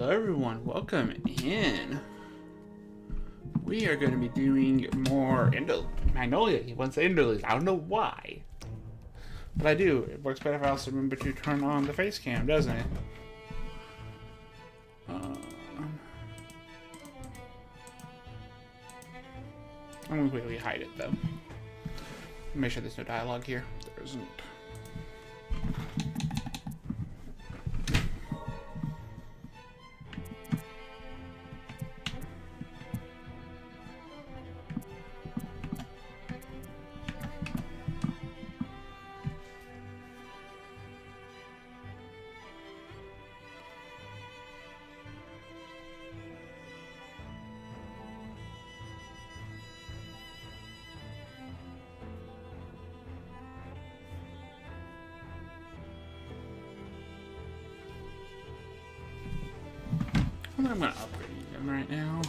Hello everyone, welcome in. We are going to be doing more Magnolia. He wants to Interlude. I don't know why. But I do. It works better if I also remember to turn on the face cam, doesn't it? I'm going to quickly hide it though. Make sure there's no dialogue here. There isn't. I'm going to upgrade them right now.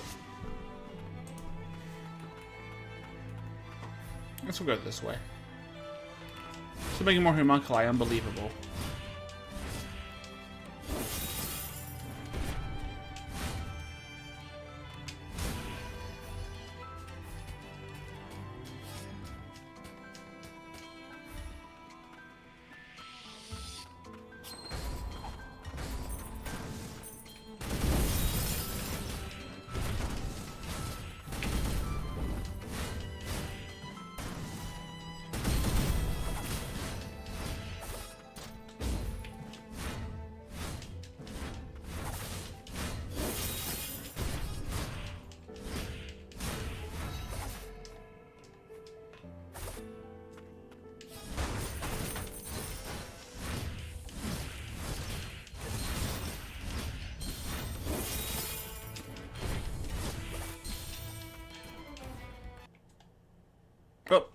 Let's go this way. So making more homunculi unbelievable. Oh.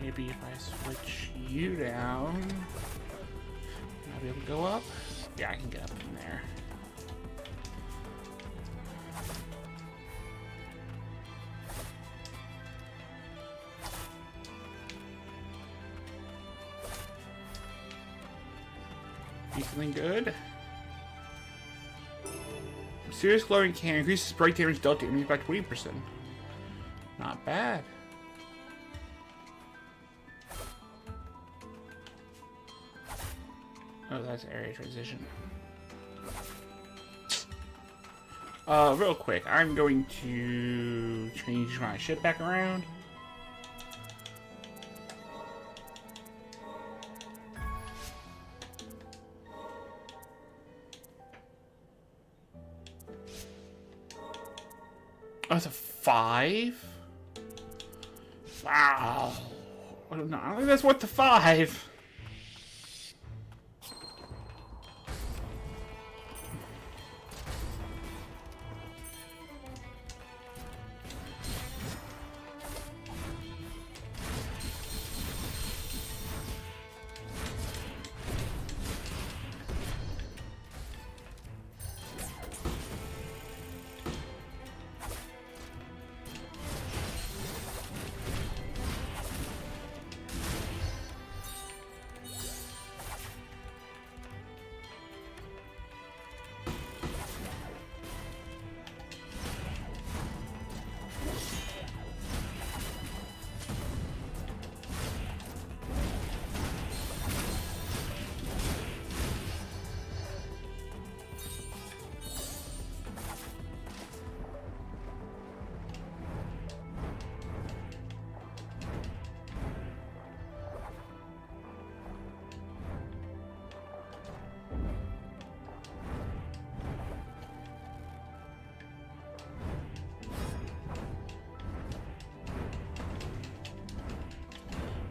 Maybe if I switch you down, I'll be able to go up. Yeah, I can get up in there. You feeling good? Serious glowing can increases break damage dealt to enemies by 20%. Not bad. Oh, that's area transition. Real quick, I'm going to change my ship back around. Oh, it's a 5? Wow. I don't know. I don't think that's worth the 5.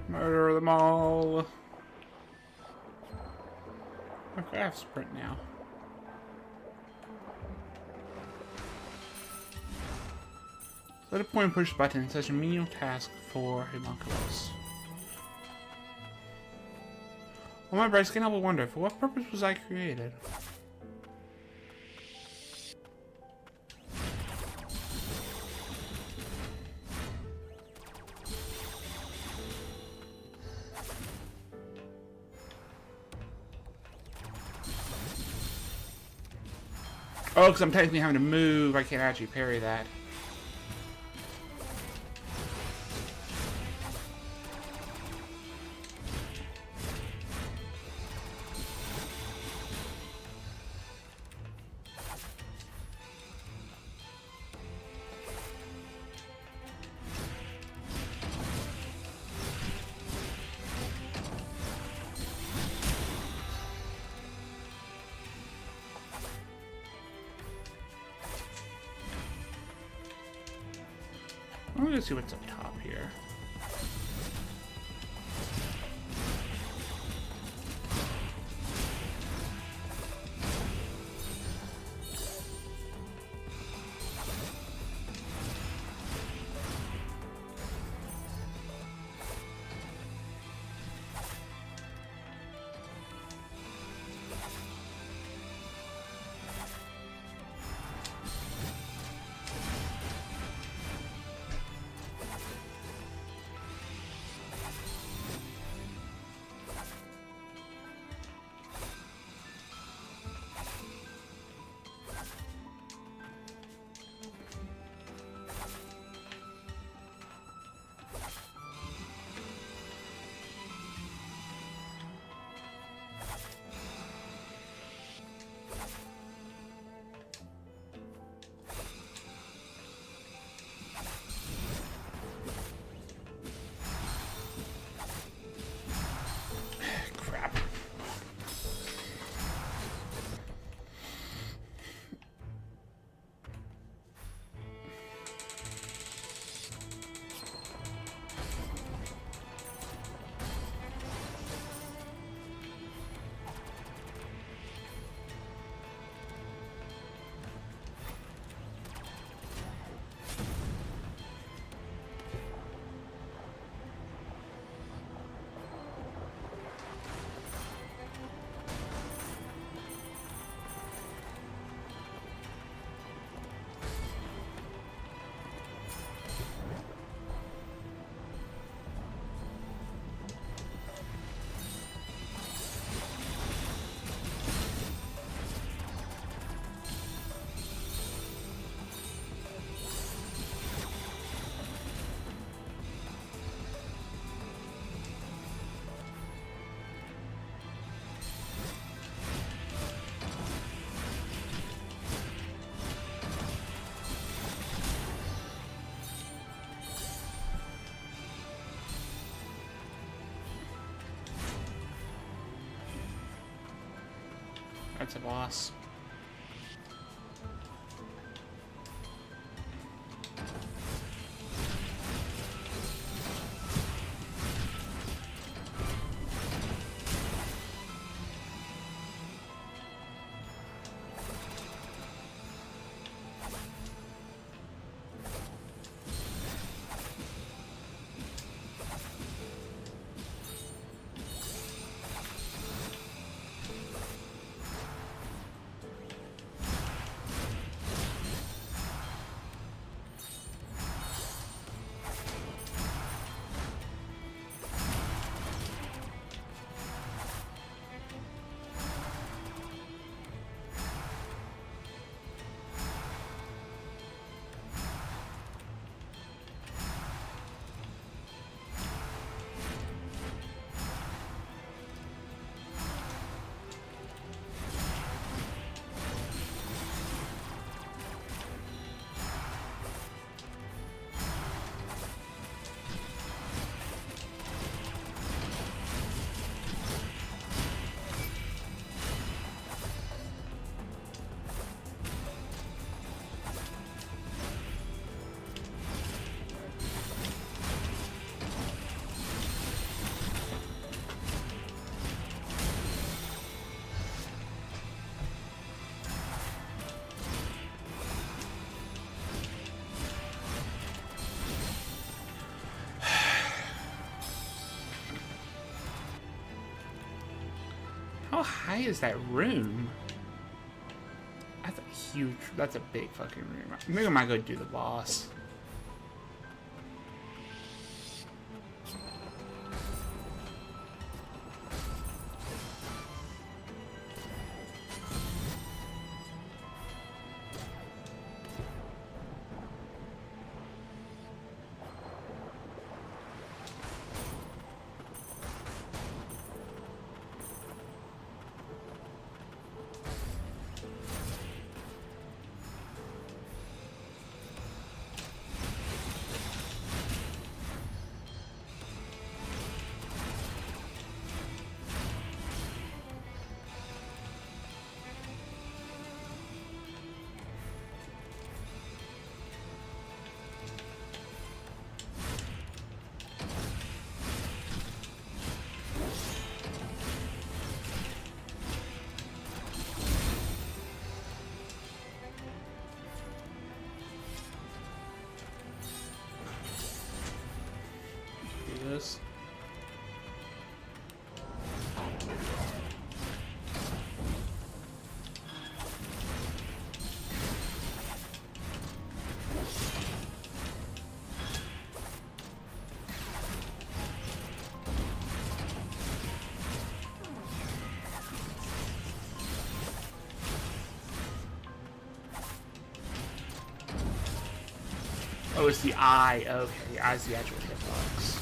Murder them all. Okay, I have sprint now. Let a point push button, such a menial task for homunculus. Oh my bright, can't help but wonder, for what purpose was I created? Oh, because I'm technically having to move, I can't actually parry that. I'm gonna see what's up top here. That's a boss. How high is that room? That's a huge, that's a big fucking room. Maybe I might go do the boss. This. Oh, it's the eye. Okay, the eye's the actual hitbox.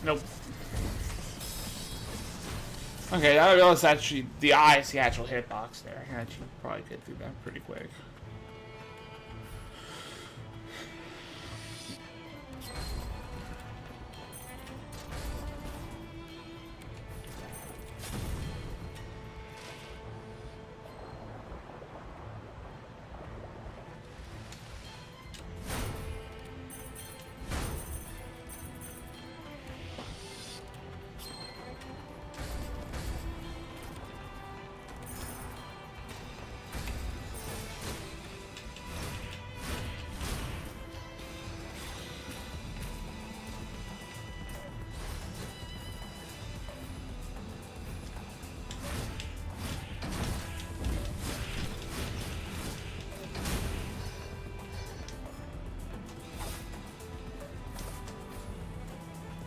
Nope. Okay, I realized actually the eye is the actual hitbox there. I can actually probably get through that pretty quick.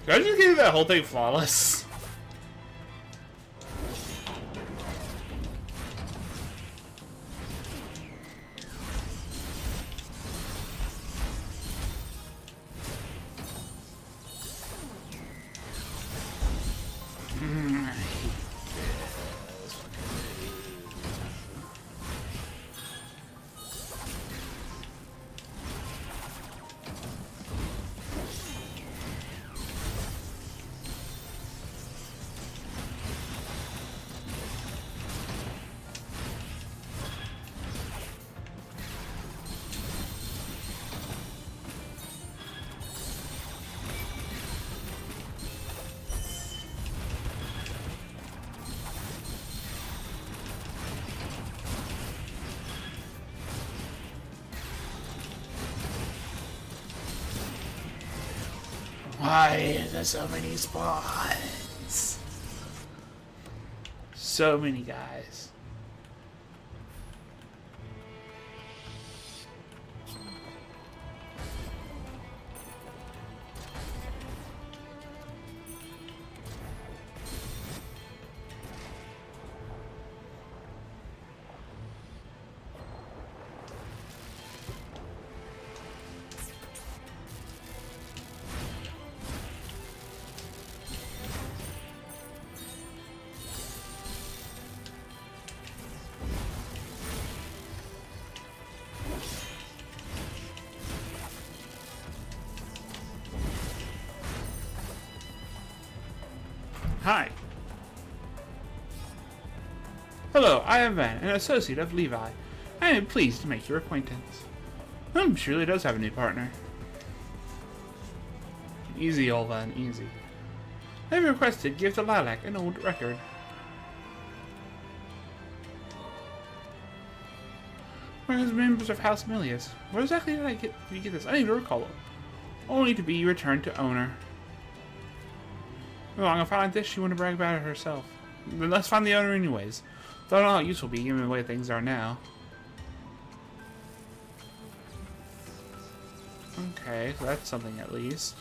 Did I just get that whole thing flawless? Why are there so many spawns? So many guys. Hi. Hello, I am Van, an associate of Levi. I am pleased to make your acquaintance. Surely does have a new partner. Easy, old Van, easy. I have requested give the Lilac an old record. Where is members of House Milius? Where exactly did you get this? I need to recall it. Only to be returned to owner. Oh, I'm gonna find this. She want to brag about it herself. Then let's find the owner anyways. Don't know how useful it'll be given the way things are now. Okay, so that's something at least.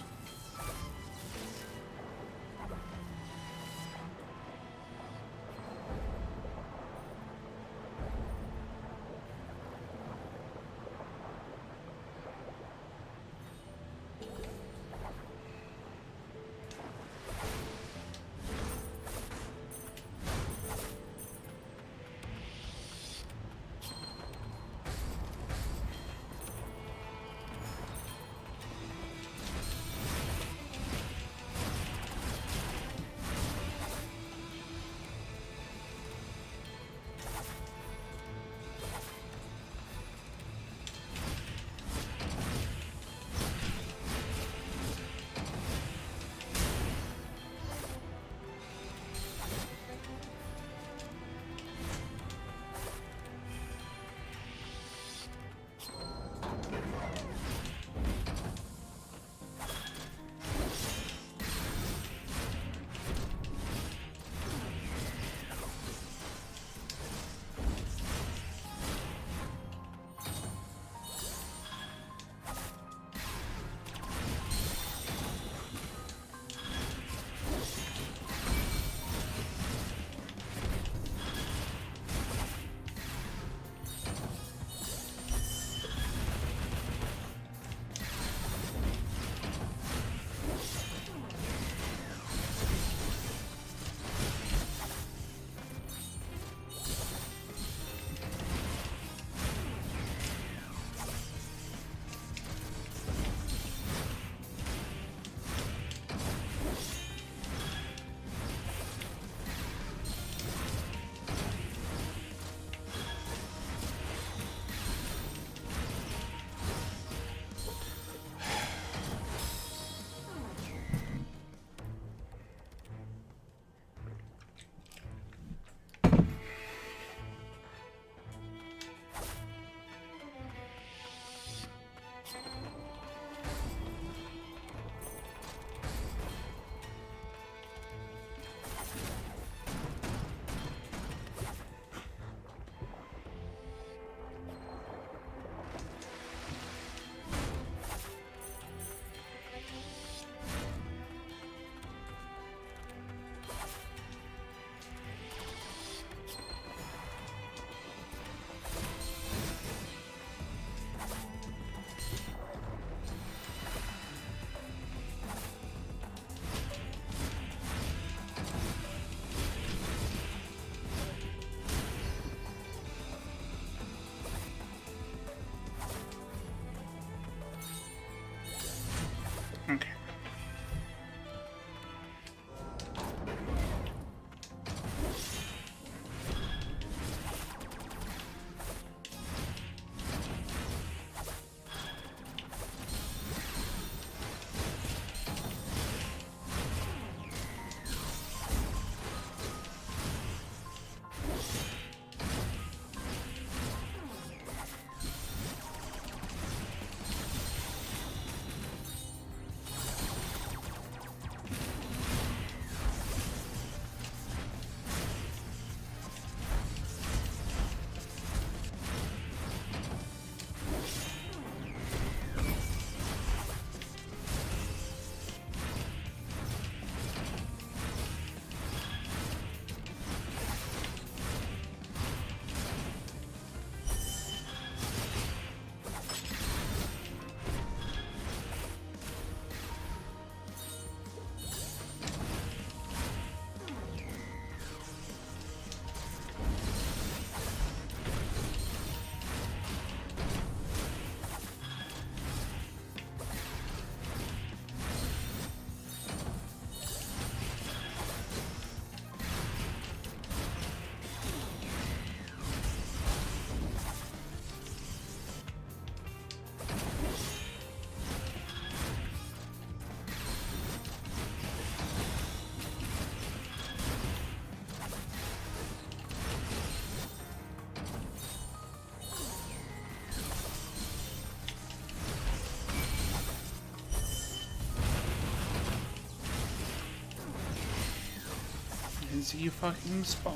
see you fucking spawn.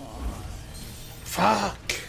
Fuck!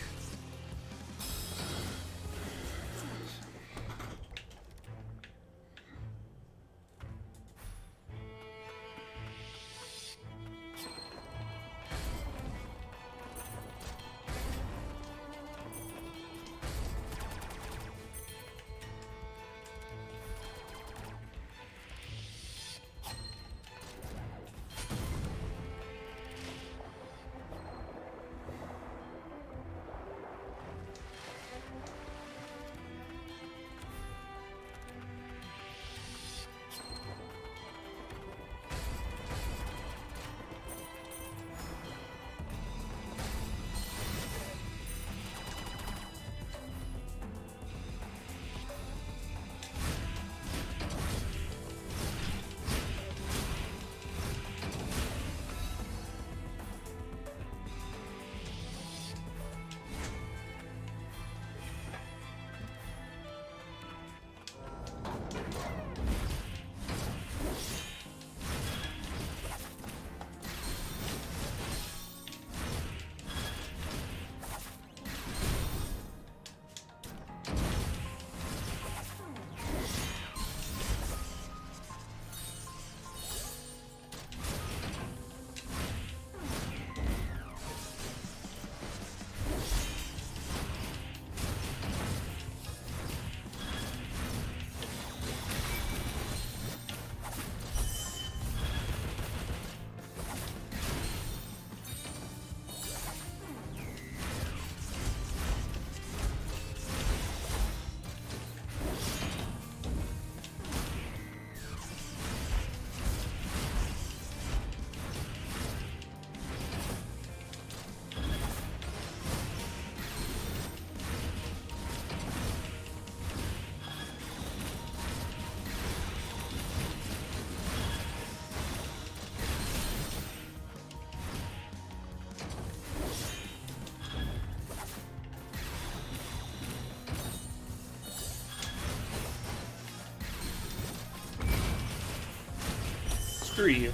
Screw you.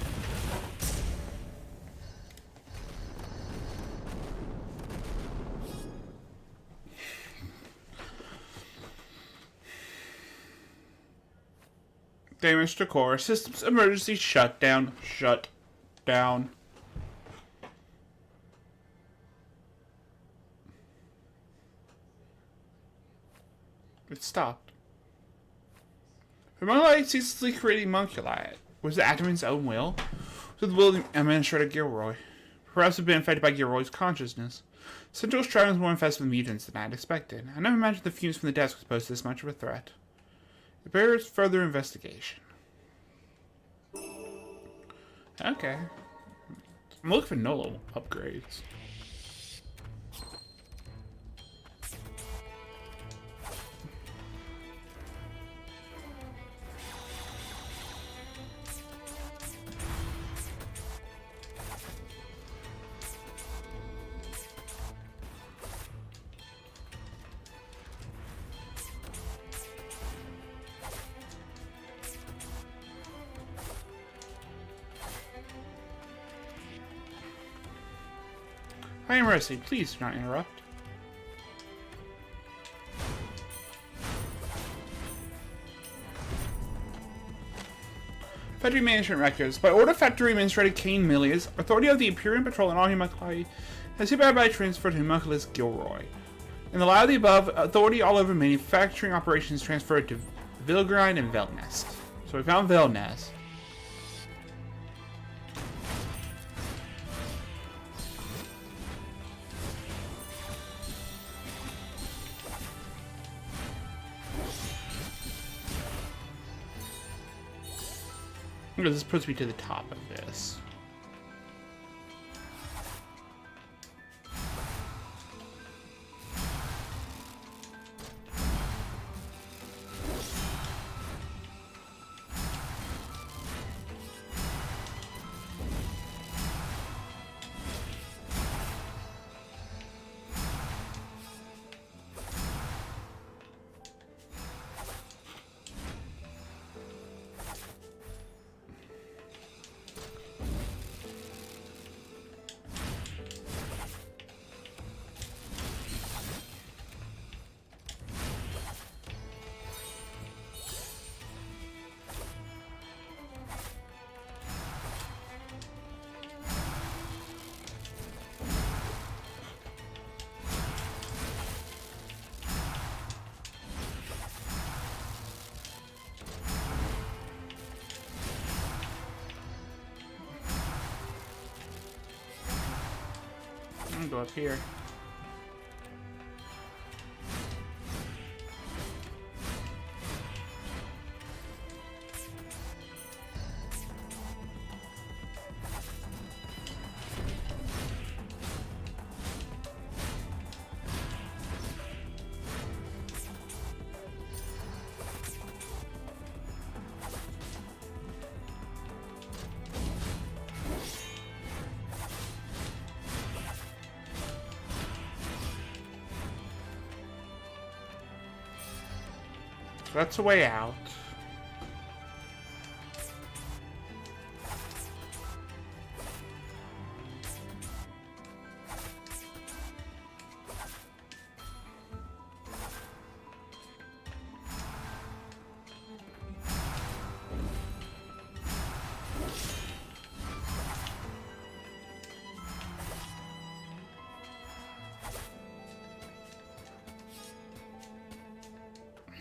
Damage to core. Systems emergency shutdown. Shut down. It stopped. Magnolia ceaselessly creating Magnolia. Was it Ataman's own will? Was it the will of the Administrator Gilroy? Perhaps it had been infected by Gilroy's consciousness. Central Strider was more infested with mutants than I had expected. I never imagined the fumes from the desk was posed to this much of a threat. It bears further investigation. Okay. I'm looking for Nolo upgrades. I am resting. Please do not interrupt. Factory Management Records. By order of Factory Administrator Kane Milius, authority of the Imperial Patrol and all Homunculi has hereby transferred to Homunculus Gilroy. In the light of the above, authority all over manufacturing operations transferred to Vilgrind and Velnest. So we found Velnest. This puts me to the top of this. can go up here. That's a way out.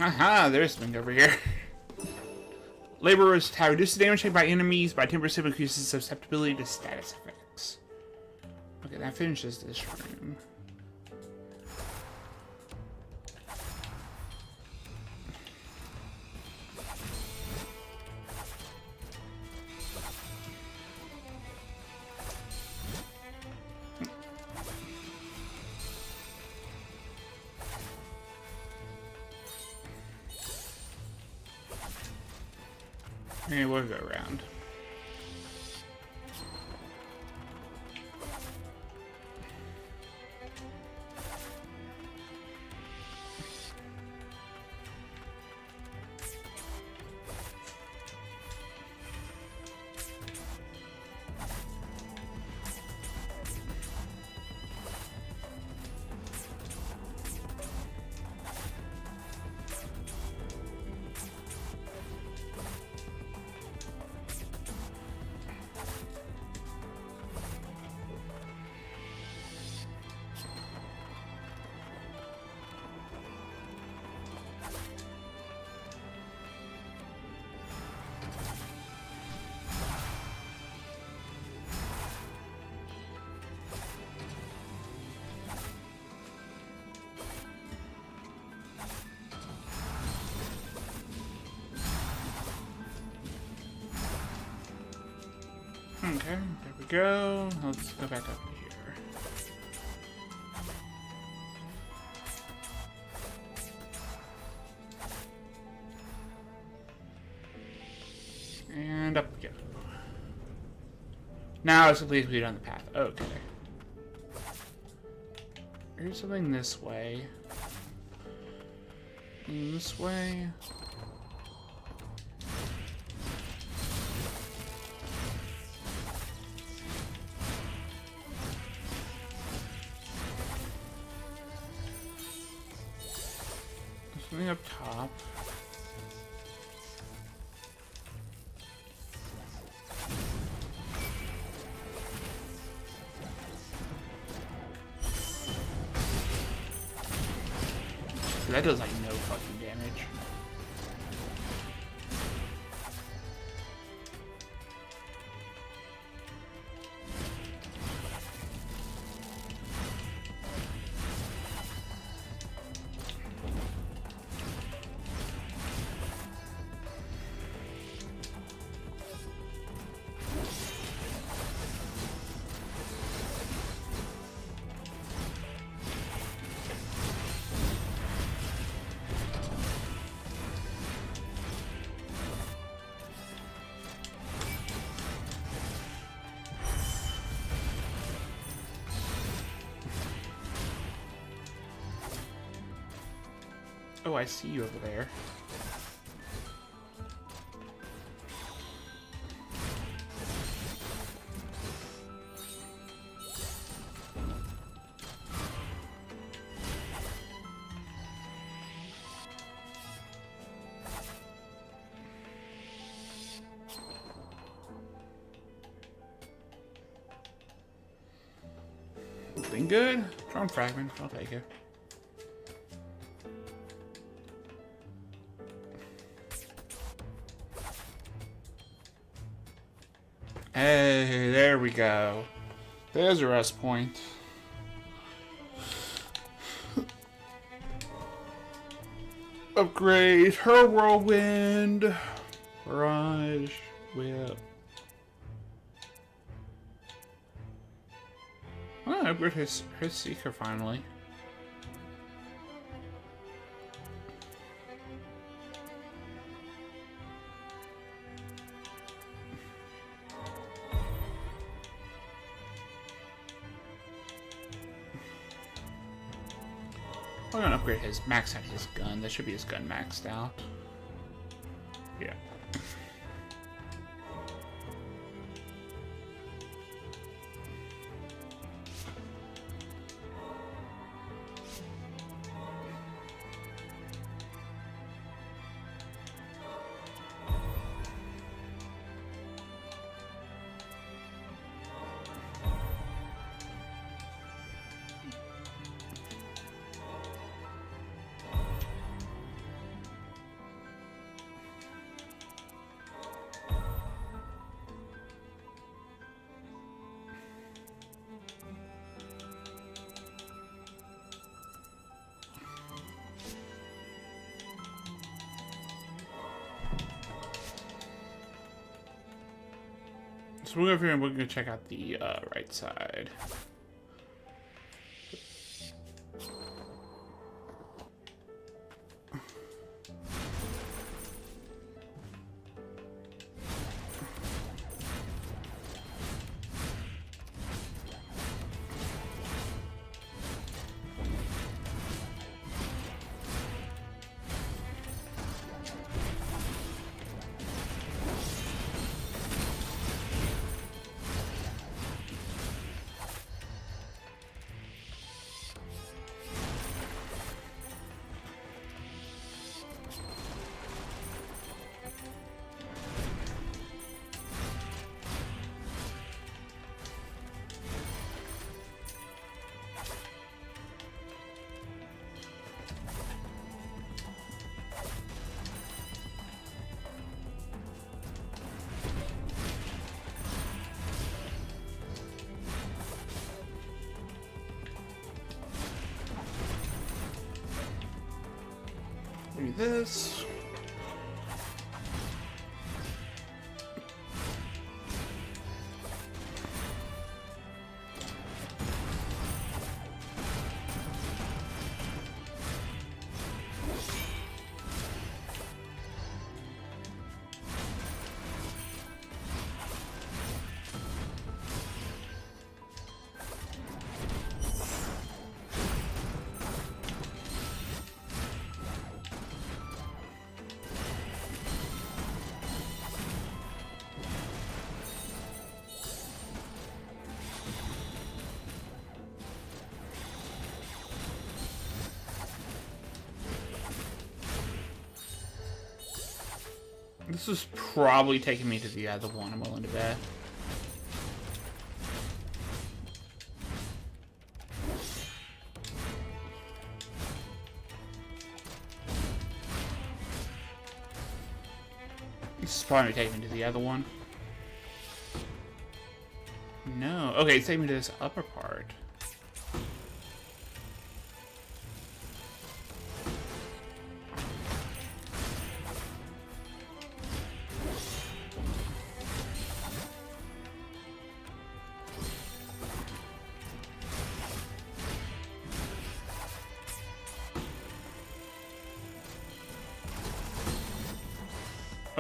Aha, there's something over here. Laborer's Tower. Reduces damage taken by enemies by 10%, increases susceptibility to status effects. Okay, that finishes this room. Okay, we'll go around. Okay, there we go. Let's go back up here. And up we go. Now it's completely on the path. Okay. Here's something this way. And this way. Something up top. That does like no fucking damage. Oh, I see you over there. Been good. Charm fragment. I'll take it. Hey, there we go. There's a rest point. Upgrade her whirlwind. Barrage. Whip. Oh, upgrade his seeker finally. We're gonna upgrade his max out his gun. That should be his gun maxed out. Yeah. So we'll go over here and we're going to check out the right side. Do this. This is probably taking me to the other one, I'm willing to bet. This is probably taking me to the other one. No. Okay, it's taking me to this upper part.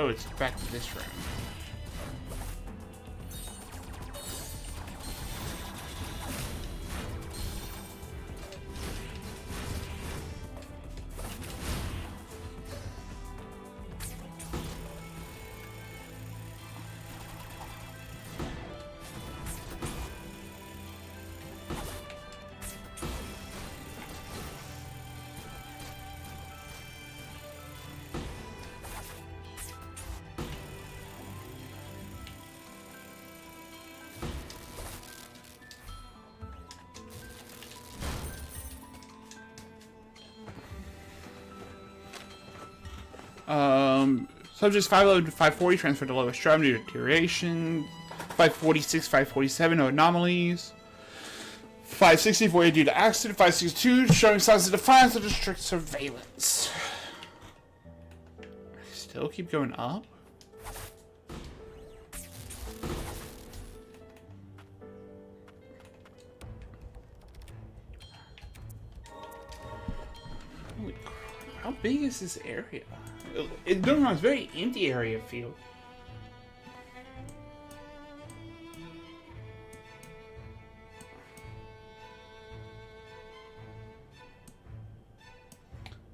Oh, it's back to this room. Subjects 511 to 540 transferred to lowest job due to deterioration. 546, 547, no anomalies. 560 voided due to accident. 562 showing signs of defiance under strict surveillance. hill keep going up? Holy crap. How big is this area? It's a very empty area field.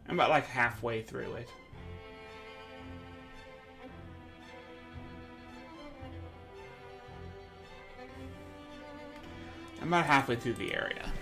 I'm about like halfway through it. I'm about halfway through the area.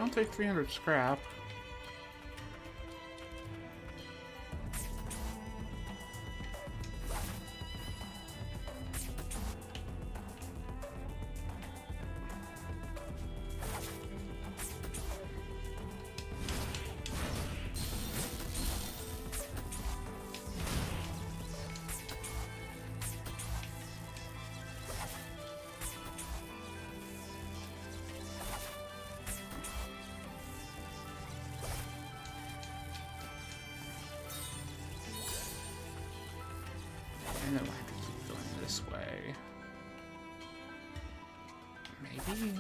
I'll take 300 scrap. And then we'll have to keep going this way. Maybe?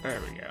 There we go.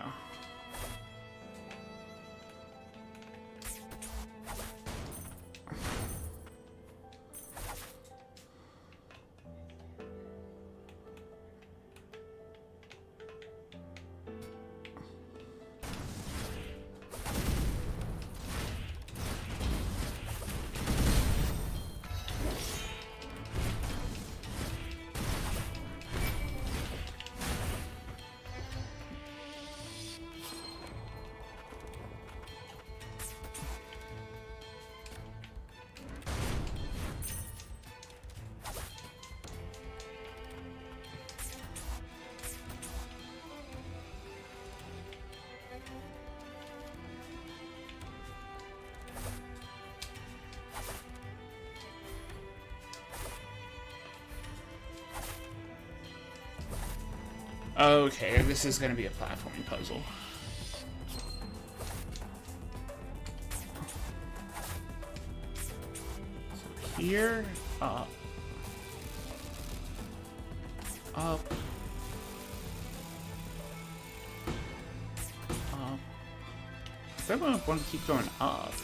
Okay, this is going to be a platforming puzzle. So here, up, up, up. I don't want to keep going up.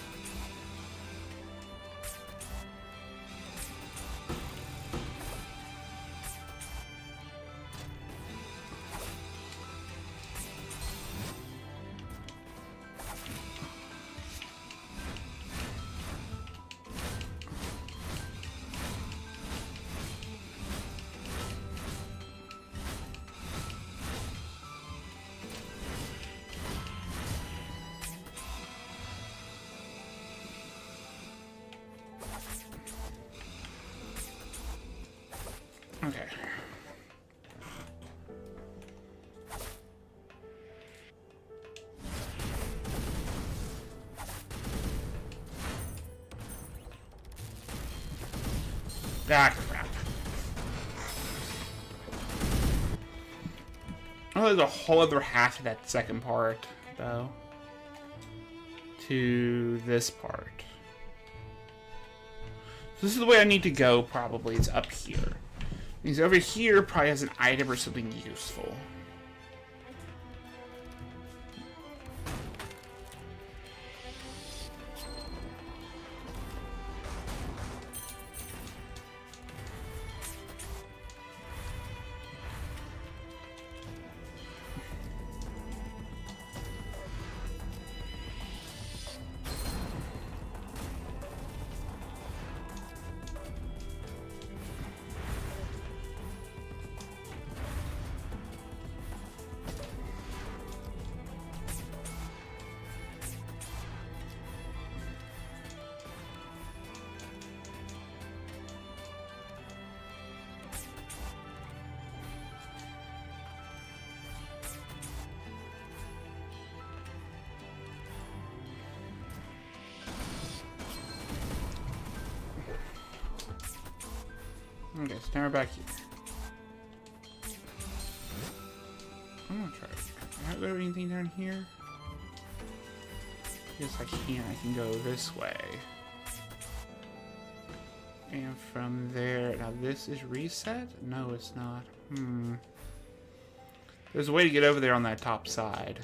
Ah, crap. Oh, there's a whole other half of that second part, though. To this part. So this is the way I need to go, probably. It's up here. Because over here probably has an item or something useful. Okay, so now we're back here. I'm gonna try. Can I go anything down here? Yes, I can. I can go this way. And from there... Now, this is reset? No, it's not. There's a way to get over there on that top side.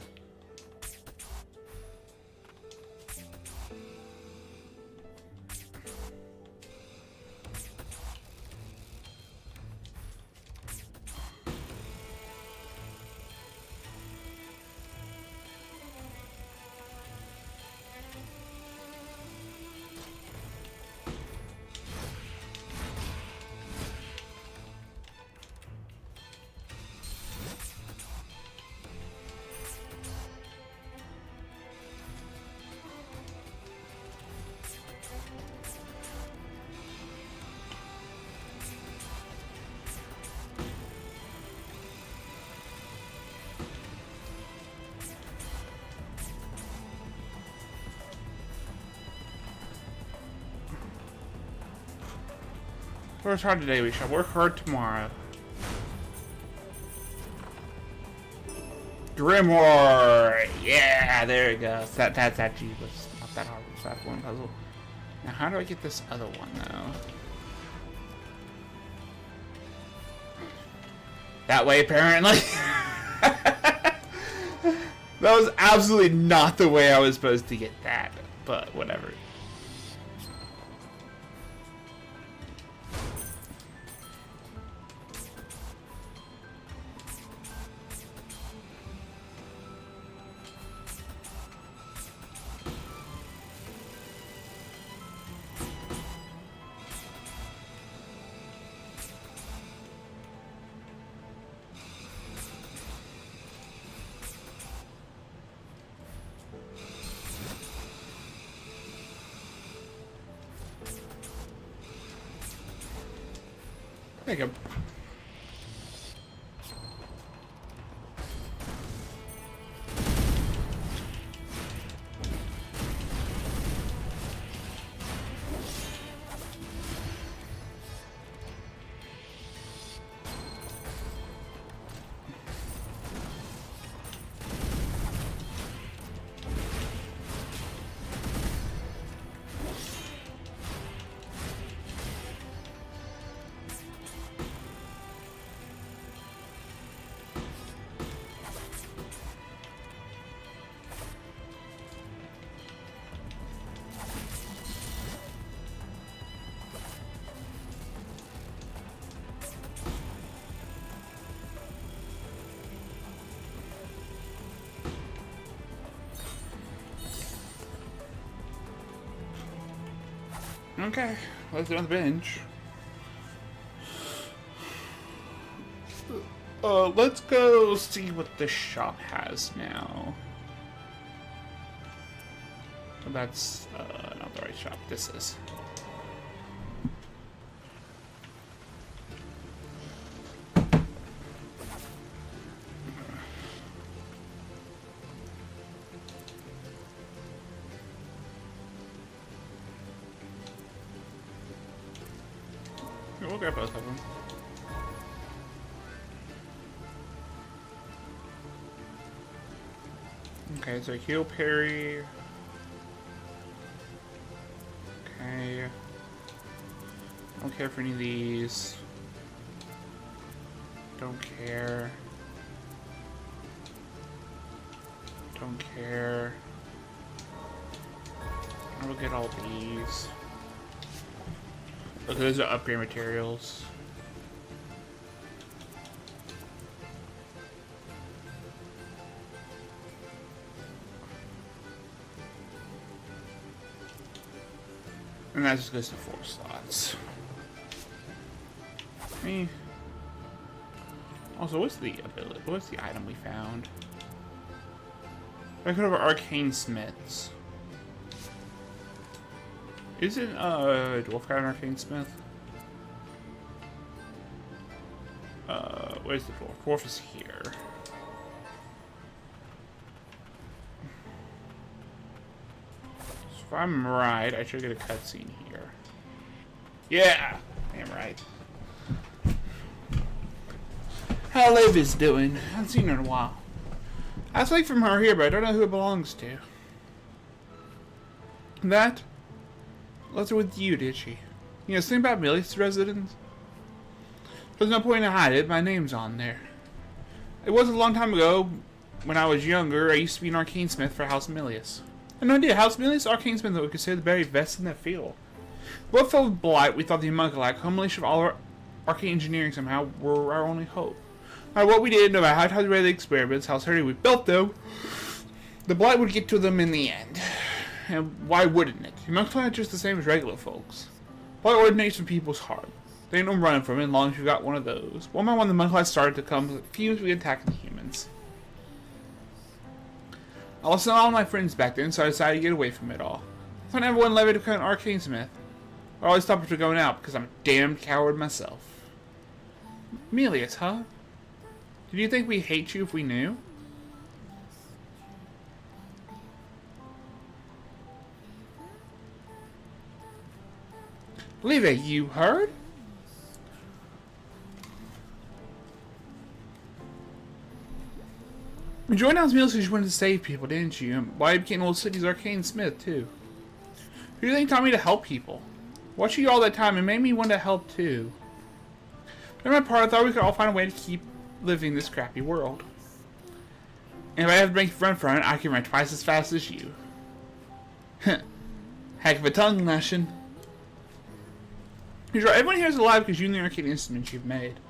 Work hard today, we shall work hard tomorrow. Grimoire! Yeah, there it goes. That's actually was not that hard. It's that one puzzle. Now, how do I get this other one, though? That way, apparently. That was absolutely not the way I was supposed to get that, but whatever. There you go. Okay, let's do it on the bench. Let's go see what this shop has now. That's not the right shop. This is. we'll grab both of them. Okay, so heal parry. Okay. Don't care for any of these. Don't care. Don't care. I will get all these. Okay, those are upgrade materials. And that just goes to 4 slots. Me. Also, what's the ability? What's the item we found? Record of Arcane Smiths. Isn't Dwarf got an Arcane Smith? Where's the dwarf? Dwarf is here. So if I'm right, I should get a cutscene here. Yeah! Damn right. How Liv is doing? I haven't seen her in a while. I was from her here, but I don't know who it belongs to. That? Left her with you, did she? You know, something about Milius residence? There's no point in hiding it. My name's on there. It was a long time ago, when I was younger, I used to be an Arcane Smith for House Milius. I had no idea, House Milius, Arcane Smith, that we consider the very best in that field. Both filled with blight, we thought the homunculus, culmination of all our arcane engineering somehow, were our only hope. No matter what we did, no matter how tight we read the experiments, how sturdy we built, though, the blight would get to them in the end. And why wouldn't it? Homunculus aren't just the same as regular folks. Blight ordinates from people's heart. They ain't no running from it as long as you got one of those. One by one, the homunculus started to come, fumes we attacked the humans. I lost all my friends back then, so I decided to get away from it all. I thought everyone led me to become an Arcane Smith. I always stopped from going out because I'm a damned coward myself. Milius, huh? Did you think we'd hate you if we knew? Leve, you heard? You joined House Milius because you wanted to save people, didn't you? And why you became Old City's Arcane Smith, too? Who do you think taught me to help people? Watching you all that time, it made me want to help, too. In my part, I thought we could all find a way to keep living this crappy world. And if I have to make a run from it, I can run twice as fast as you. Heck of a tongue lashing. He's right, everyone here is alive because you and the arcade instruments you've made.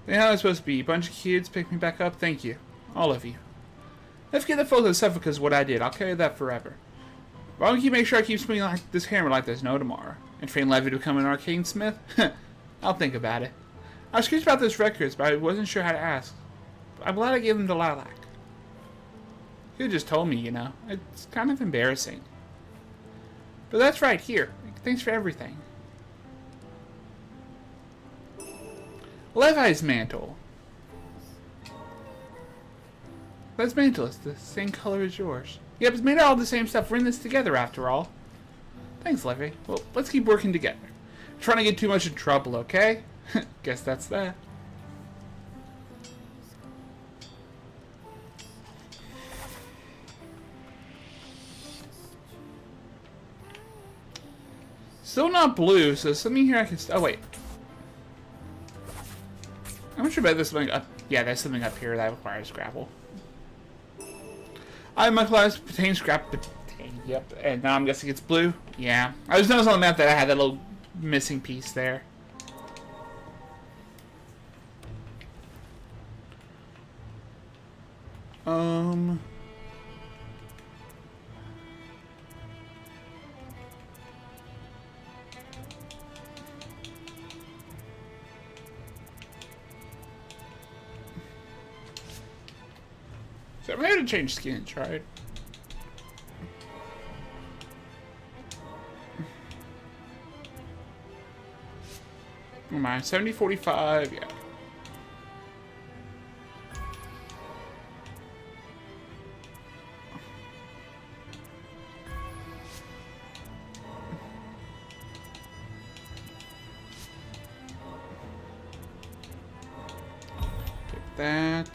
Then how am I supposed to be? A bunch of kids pick me back up? Thank you. All of you. Let's get the photo of stuff because what I did. I'll carry that forever. But I'll make sure I keep swinging like this hammer like there's no tomorrow. And train Levy to become an Arcane Smith? I'll think about it. I was curious about those records, but I wasn't sure how to ask. I'm glad I gave them to Lilac. You just told me, you know. It's kind of embarrassing. But that's right, here. Thanks for everything. Levi's mantle. Levi's mantle is the same color as yours. Yep, it's made out of all the same stuff. We're in this together, after all. Thanks, Levy. Well, let's keep working together. Trying to get too much in trouble, okay? Guess that's that. Still not blue, so something here I can... Oh, wait. I'm not sure about this something up... Yeah, there's something up here that requires grapple. I have my class pertain scrap... Yep, and now I'm guessing it's blue. Yeah. I just noticed on the map that I had that little missing piece there. So I'm here to change skins, right? Oh my, 70-45, yeah. that.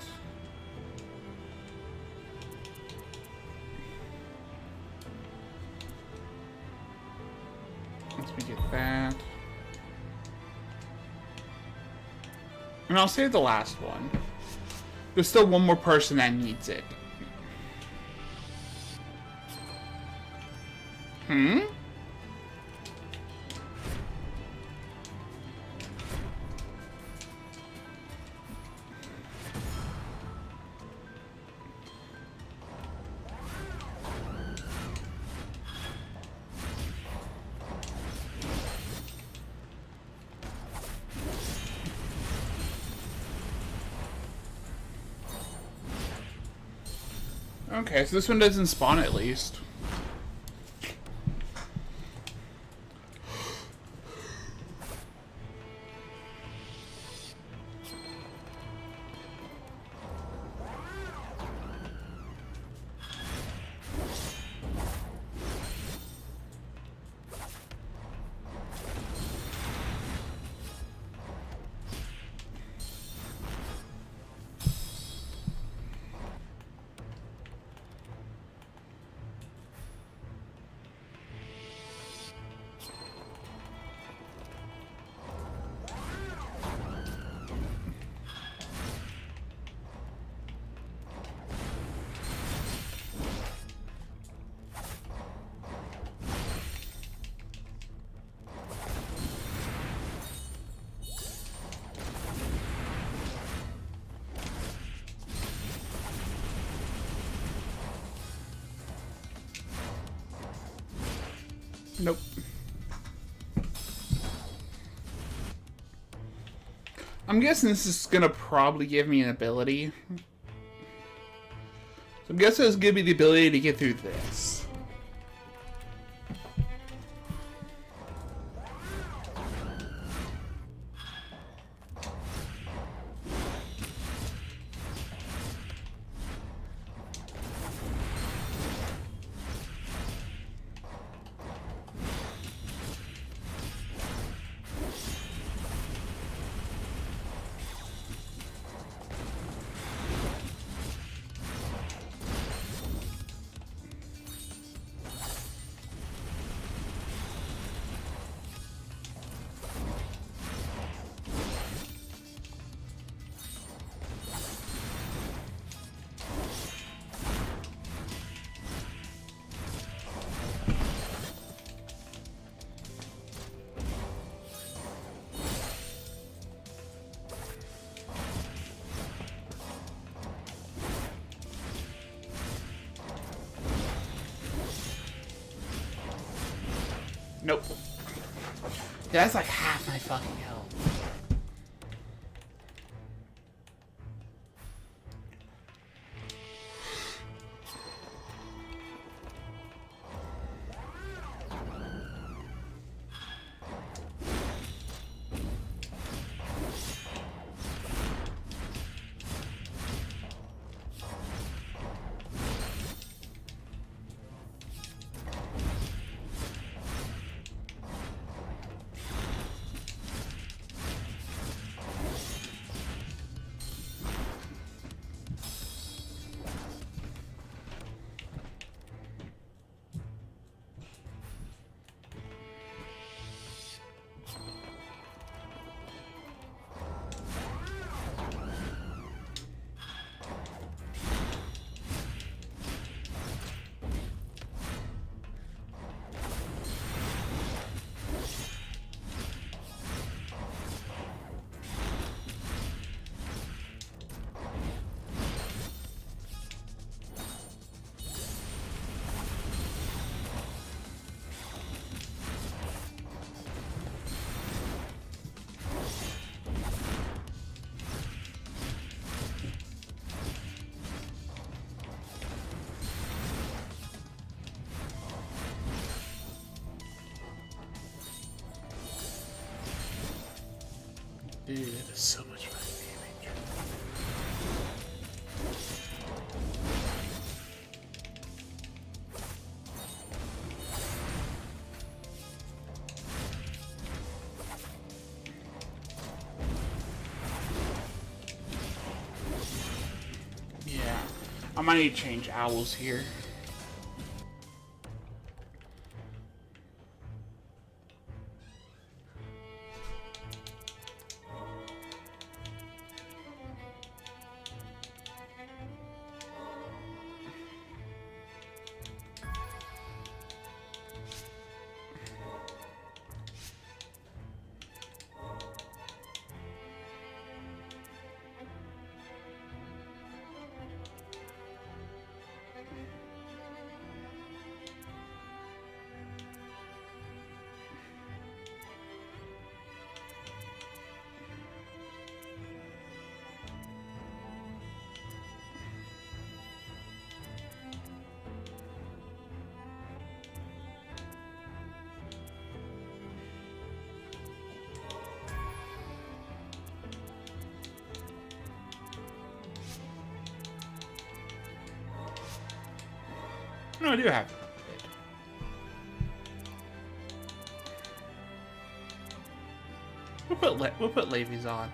Once we get that. And I'll save the last one. There's still one more person that needs it. Hmm? Okay, so this one doesn't spawn at least. Nope. I'm guessing this is gonna probably give me an ability. So I'm guessing it's gonna be the ability to get through this. Nope. Yeah, that's like half my fucking health. Dude, that is so much fucking damage. I might need to change owls here. No, I do have it. We'll put Levy's on.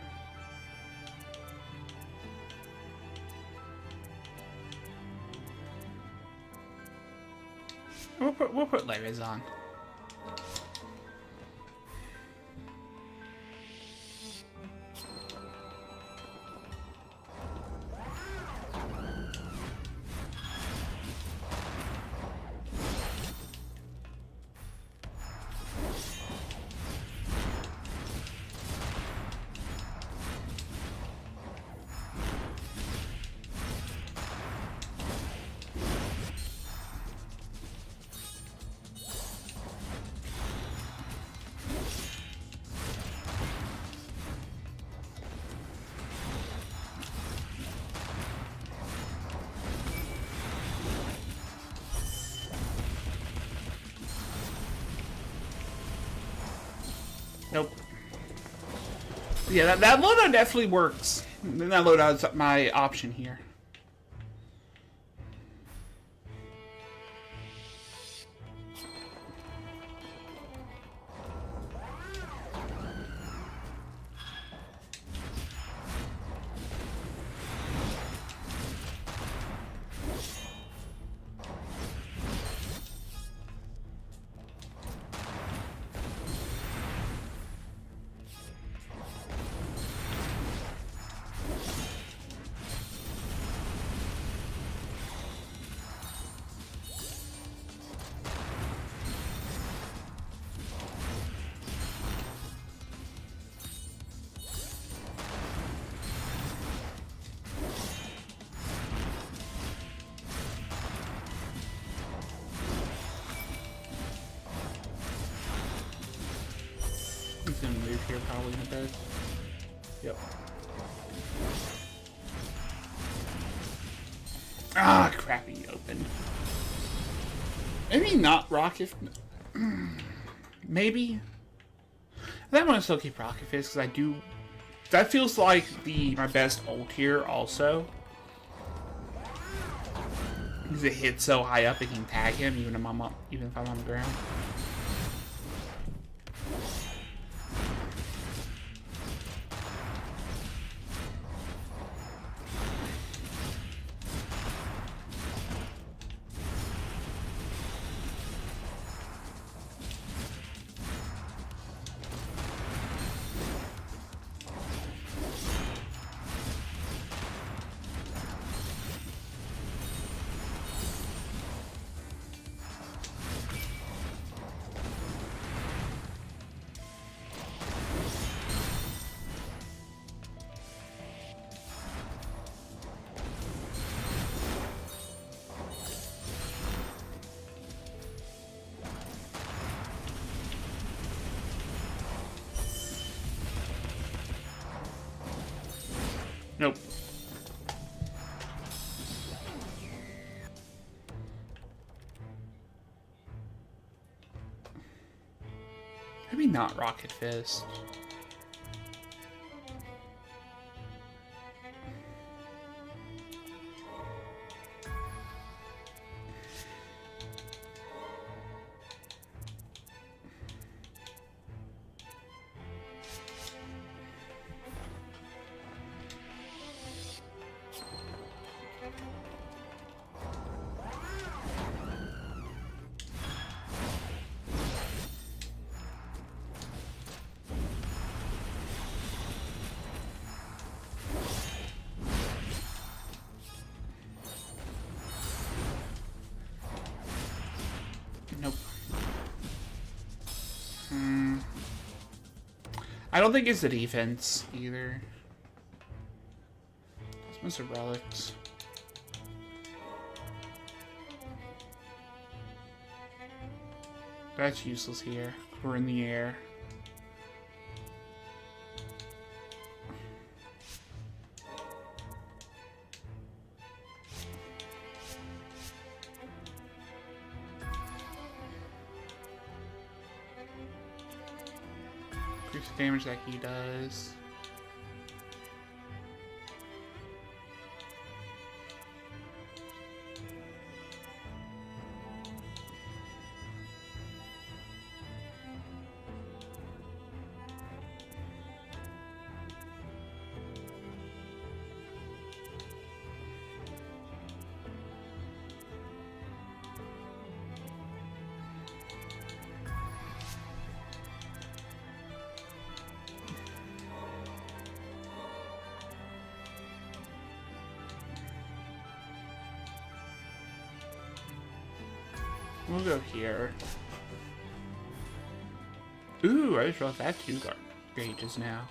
We'll put Levy's on. Nope. Yeah, that loadout definitely works. Then that loadout's my option here. He's gonna move here probably in a bit. Yep. Ah, crappy open. Maybe not Rocket. Maybe. That one I still keep Rocket Fist because I do. That feels like my best ult here also. Because it hits so high up it can tag him even if I'm on the ground. Nope. Maybe not Rocket Fist. Nope. I don't think it's the defense either. It's Mr. Relics. That's useless here. We're in the air. Increase the damage that he does. We'll go here. Ooh, I just realized I have 2 gauges now.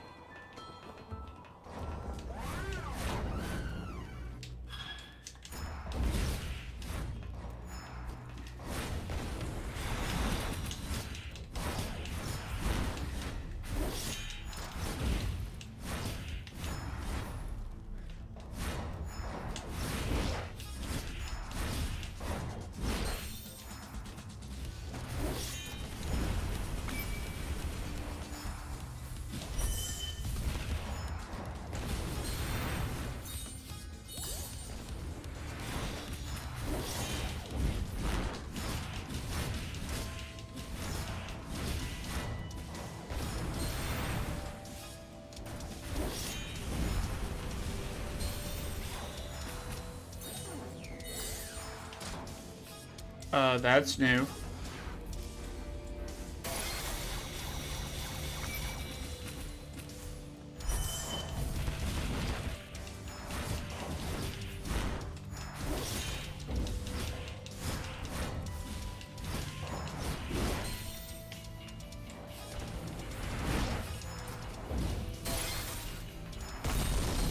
That's new.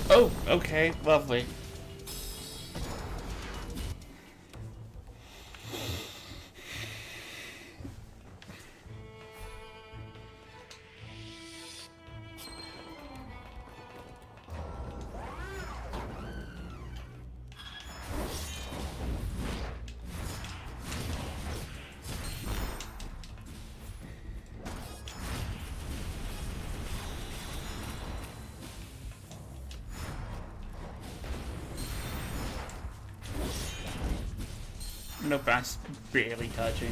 Oh, okay, lovely. Nope, that's barely touching.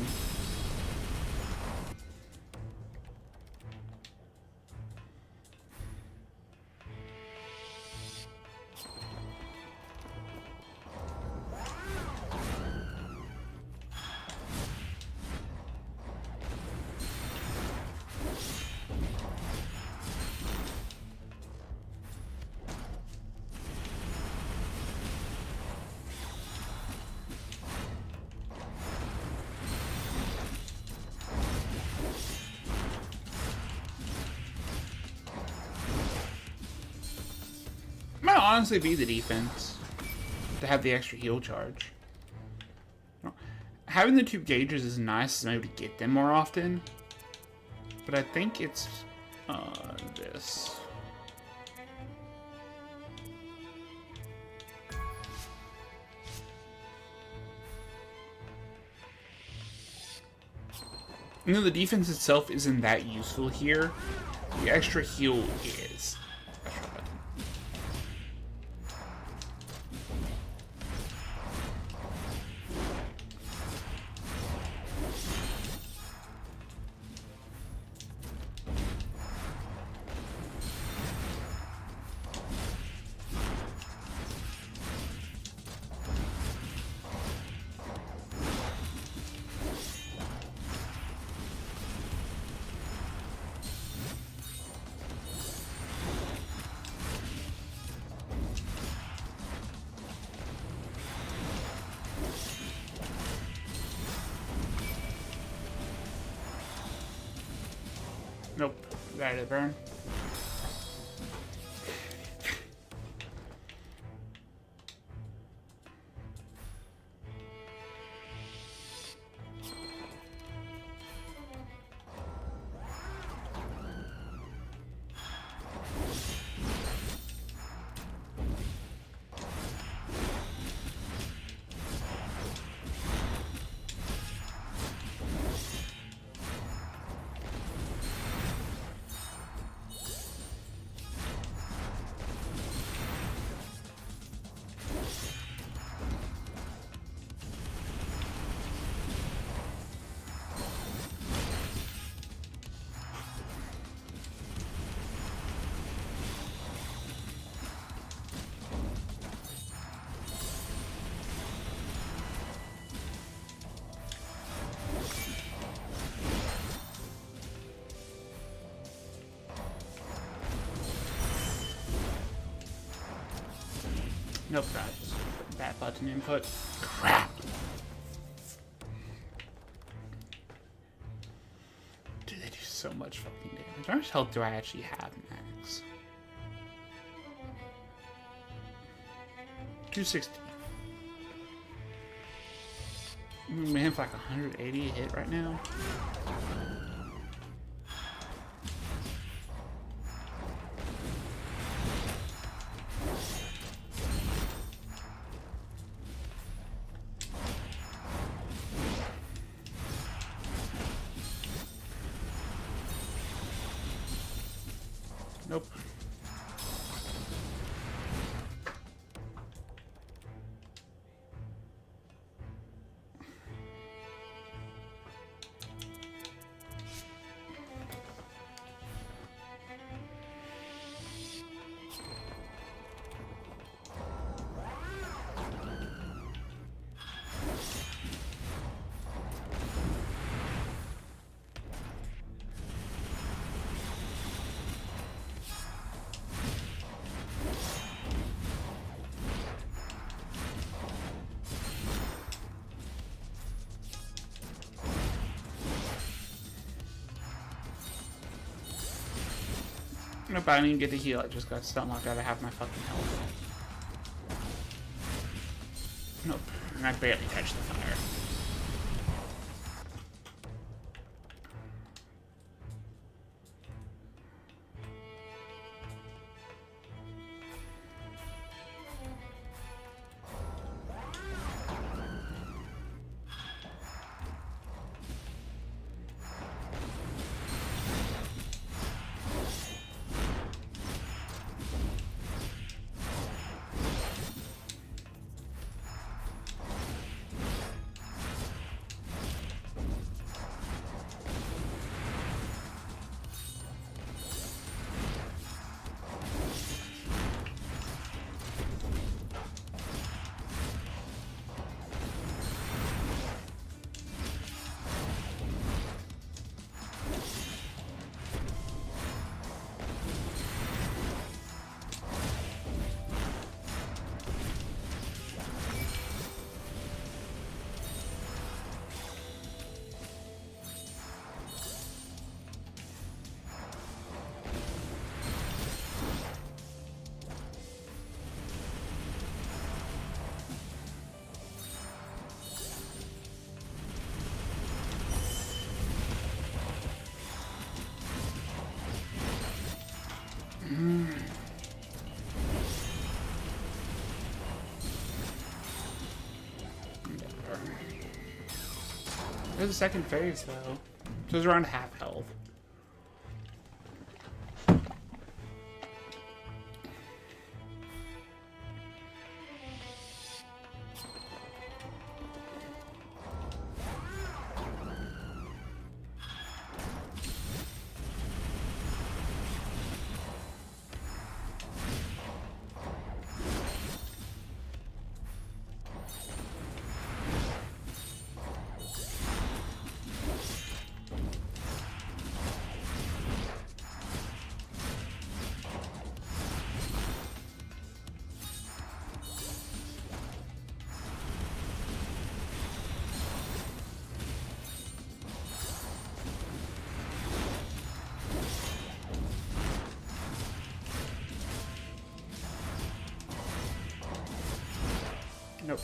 Might honestly be the defense to have the extra heal charge. Having the 2 gauges is nice, maybe to get them more often, but I think it's this. You know, the defense itself isn't that useful here. The extra heal is. Nope. Ready to burn. Nope, guys. Bad button input. Crap. Dude, they do so much fucking damage. How much health do I actually have, max? 260. Man, for like 180 hit right now. Nope. Nope, I didn't even get to heal. I just got stun locked out of half my fucking health. Nope, and I barely touched the fire. There's a second phase though. So it's around half health. Nope.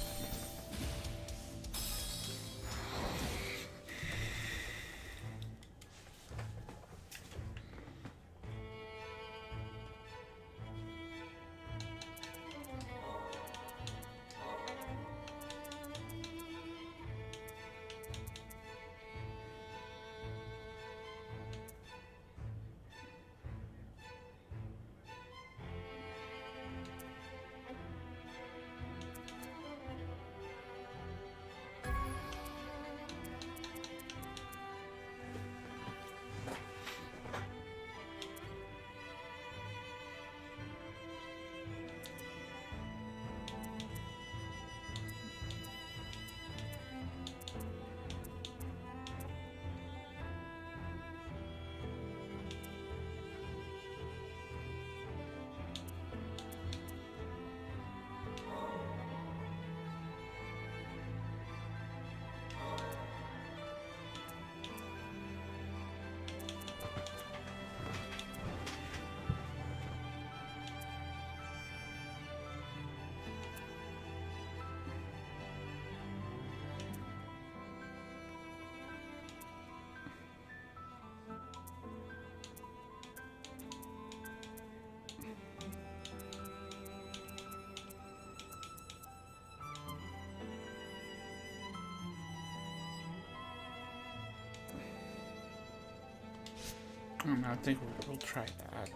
I think we'll try that.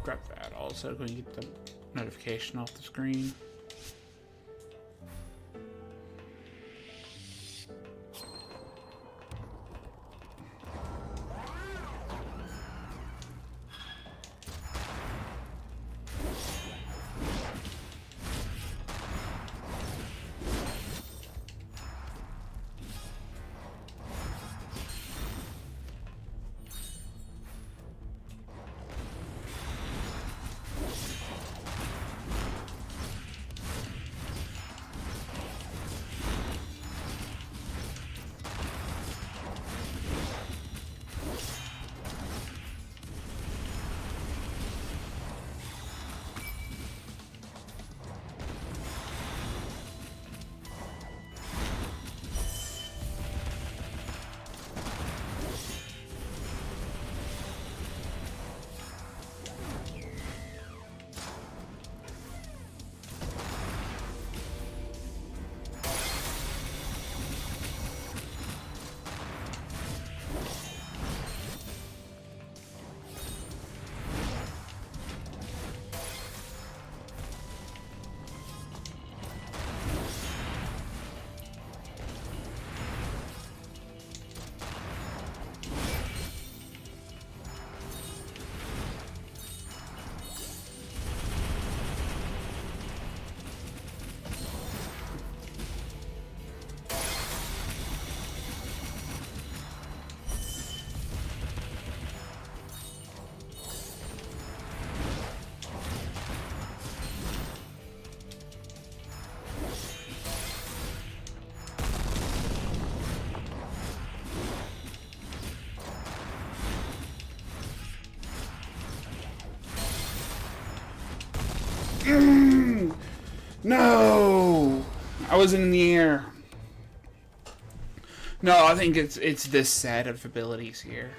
Grab that also. Go and get the notification off the screen. No! I wasn't in the air. No, I think it's this set of abilities here.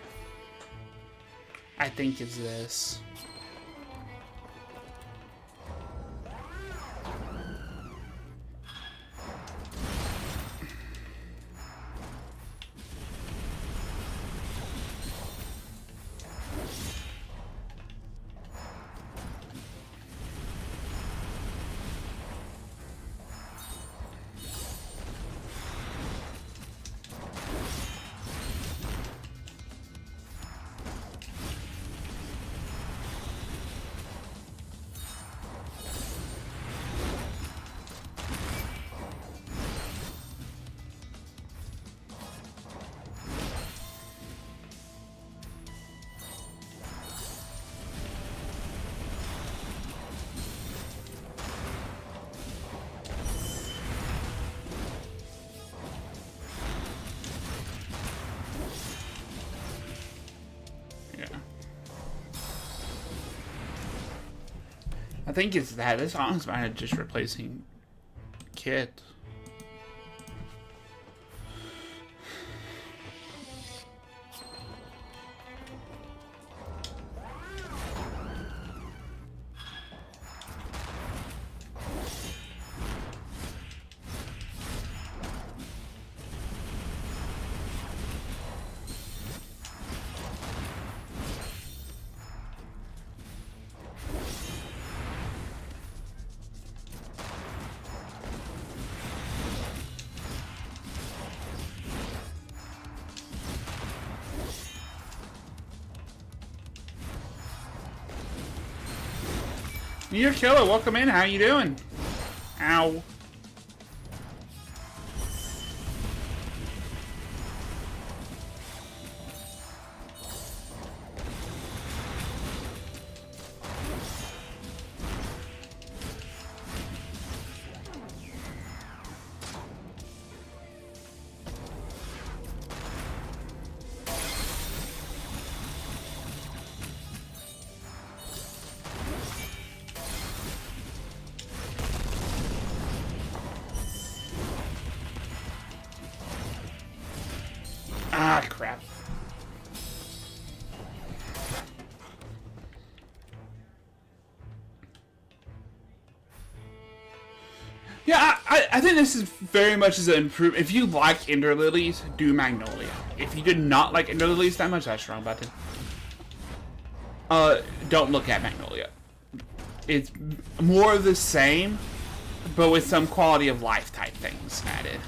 I think it's this. I think it's that. This song's might have just replacing Kit. You're killer. Welcome in. How you doing? Ow. Ah, crap. Yeah, I think this is very much as an improvement. If you like Ender Lilies, do Magnolia. If you did not like Ender Lilies that much, that's wrong button. Don't look at Magnolia. It's more of the same, but with some quality of life type things added.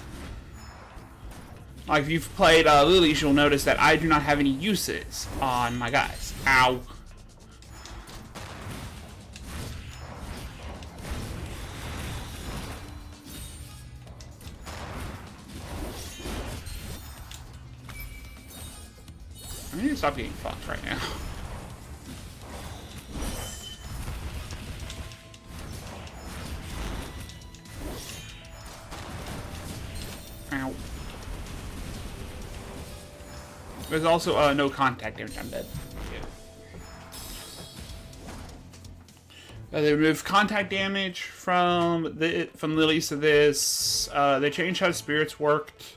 Like, if you've played Lilies, you'll notice that I do not have any uses on my guys. Ow. I need to stop getting fucked right now. Ow. There's also no contact damage. I'm dead. They removed contact damage from Lilies to this. They changed how spirits worked.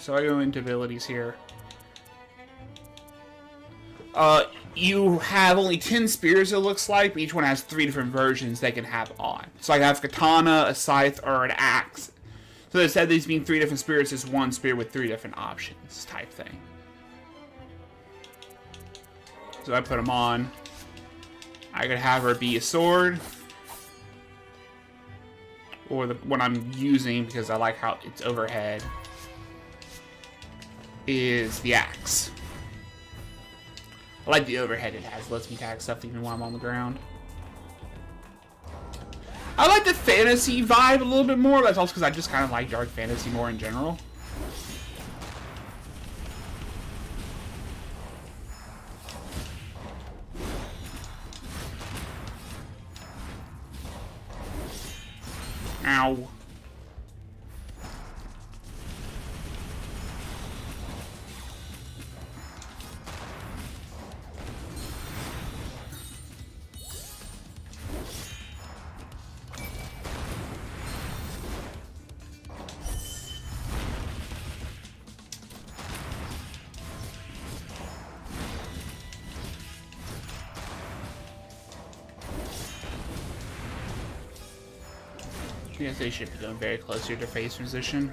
So I go into abilities here. You have only 10 spears, it looks like, but each one has 3 different versions they can have on. So I have katana, a scythe, or an axe. So instead of these being 3 different spears, it's one spear with 3 different options type thing. So I put them on. I could have her be a sword. Or the one I'm using, because I like how it's overhead, is the axe. I like the overhead it has. Lets me tag stuff even while I'm on the ground. I like the fantasy vibe a little bit more. That's also because I just kind of like dark fantasy more in general. Ow. I guess they should be going very close to their face position.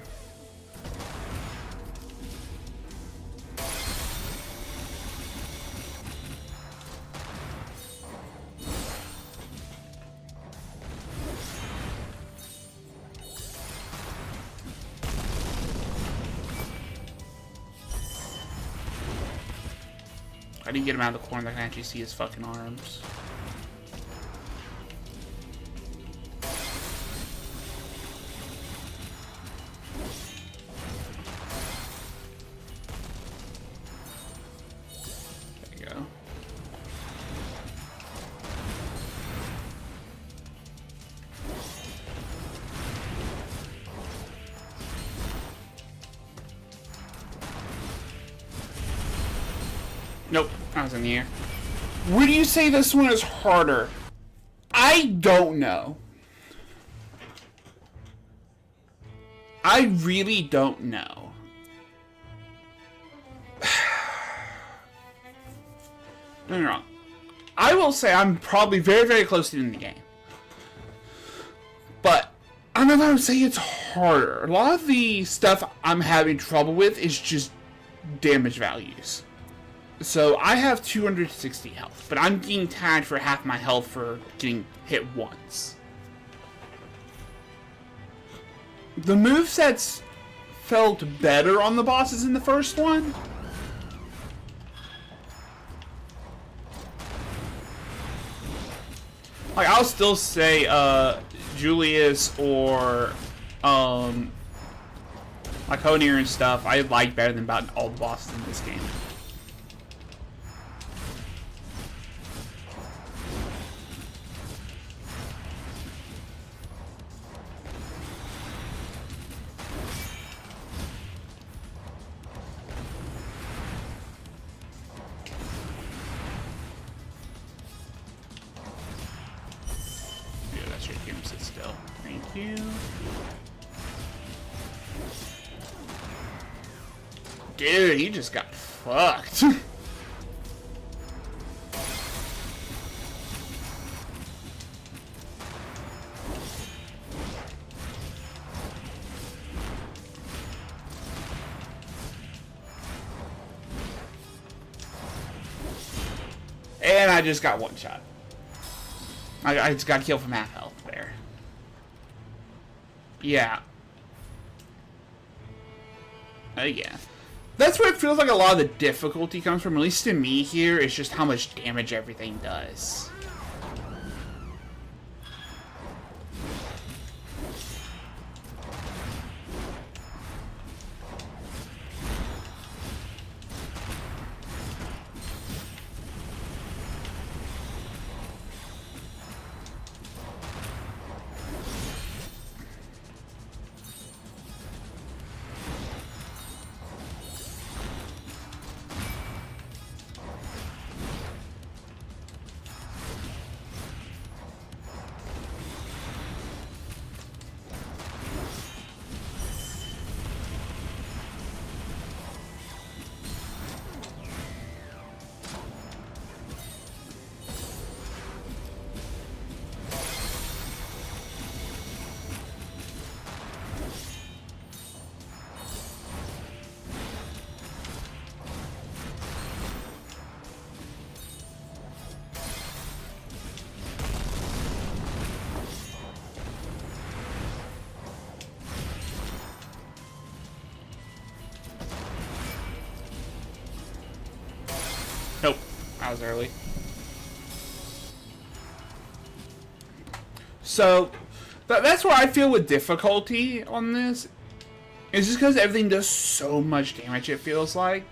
I didn't get him out of the corner. I can actually see his fucking arms. Nope, I was in the air. Where do you say this one is harder? I don't know. I really don't know. Don't get me wrong. I will say I'm probably very, very close to doing the game. But I'm not going to say it's harder. A lot of the stuff I'm having trouble with is just damage values. So I have 260 health, but I'm getting tagged for half my health for getting hit once. The movesets felt better on the bosses in the first one. Like, I'll still say, Julius or, like Honir and stuff, I like better than about all the bosses in this game. You. Dude, he just got fucked. And I just got one shot. I just got killed from half health there. Yeah. Yeah. That's where it feels like a lot of the difficulty comes from, at least to me here, is just how much damage everything does. Nope, I was early. So, that's where I feel with difficulty on this. It's just because everything does so much damage, it feels like.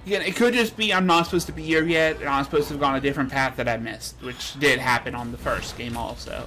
Again, it could just be I'm not supposed to be here yet, and I'm supposed to have gone a different path that I missed, which did happen on the first game also.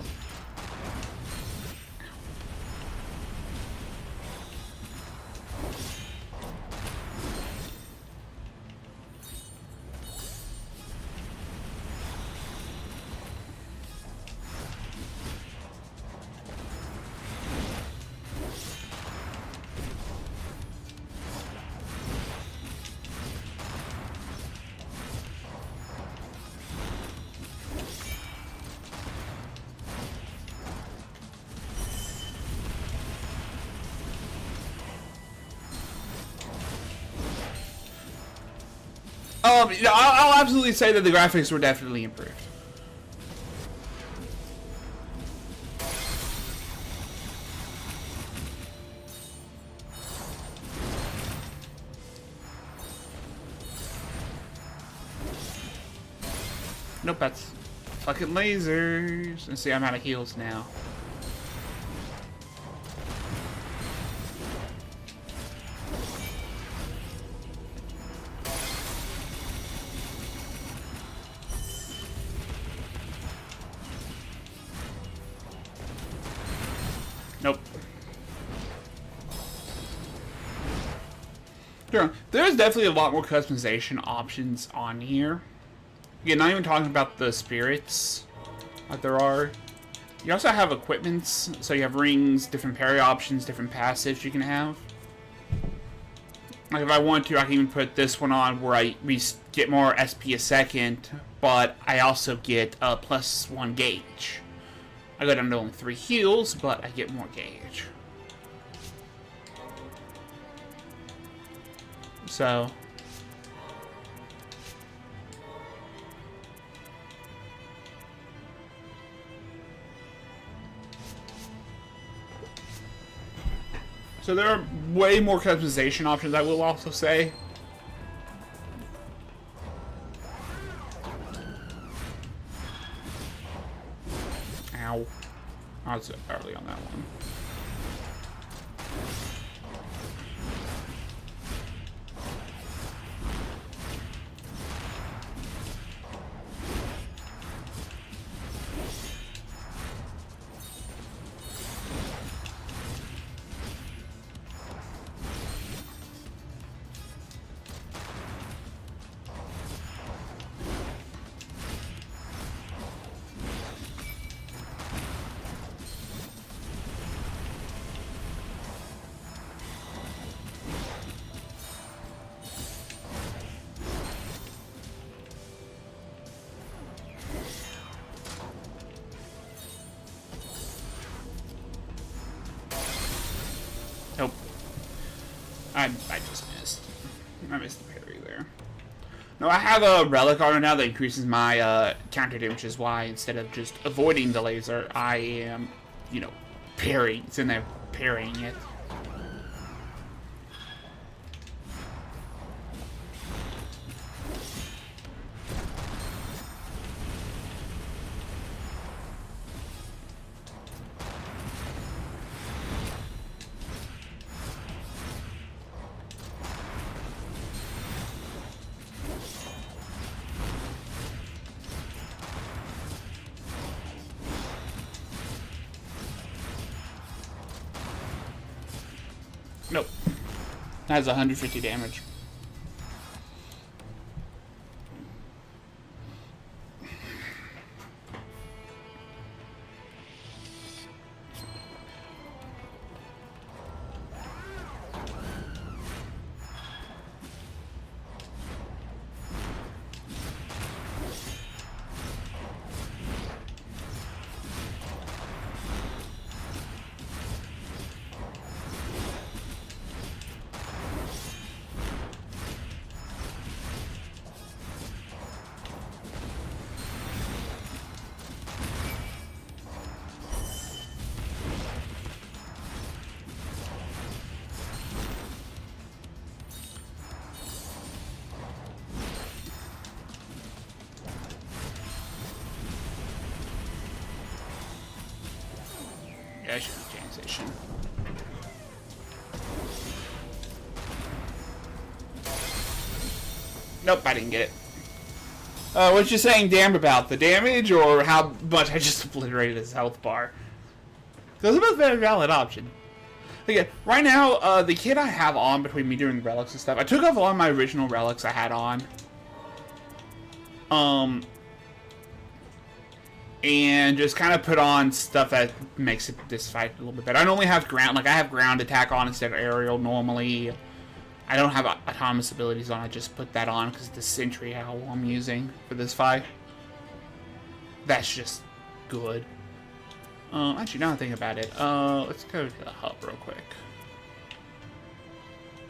I'll absolutely say that the graphics were definitely improved. Nope, that's fucking lasers. And see, I'm out of heals now. Nope. There's definitely a lot more customization options on here. Again, not even talking about the spirits. like there are. You also have equipments, so you have rings, different parry options, different passives you can have. Like if I want to, I can even put this one on where we get more SP a second, but I also get a +1 gauge. I go down to only 3 heals, but I get more gauge. So there are way more customization options, I will also say. Ow. I was early on that one. Nope. I just missed. I missed the parry there. No, I have a relic armor now that increases my counter damage, which is why instead of just avoiding the laser, I am, you know, parrying. It's in there parrying it. Nope. That has 150 damage. Yeah, I should have changed station. Nope, I didn't get it. What you saying, damn, about the damage or how much I just obliterated his health bar? Those are both very valid options. Again, right now, the kit I have on between me doing the relics and stuff, I took off all my original relics I had on. And just kind of put on stuff that makes this fight a little bit better. I only have ground, like I have ground attack on instead of aerial normally. I don't have autonomous abilities on, I just put that on because the sentry owl I'm using for this fight. That's just good. Actually, now I think about it, let's go to the hub real quick.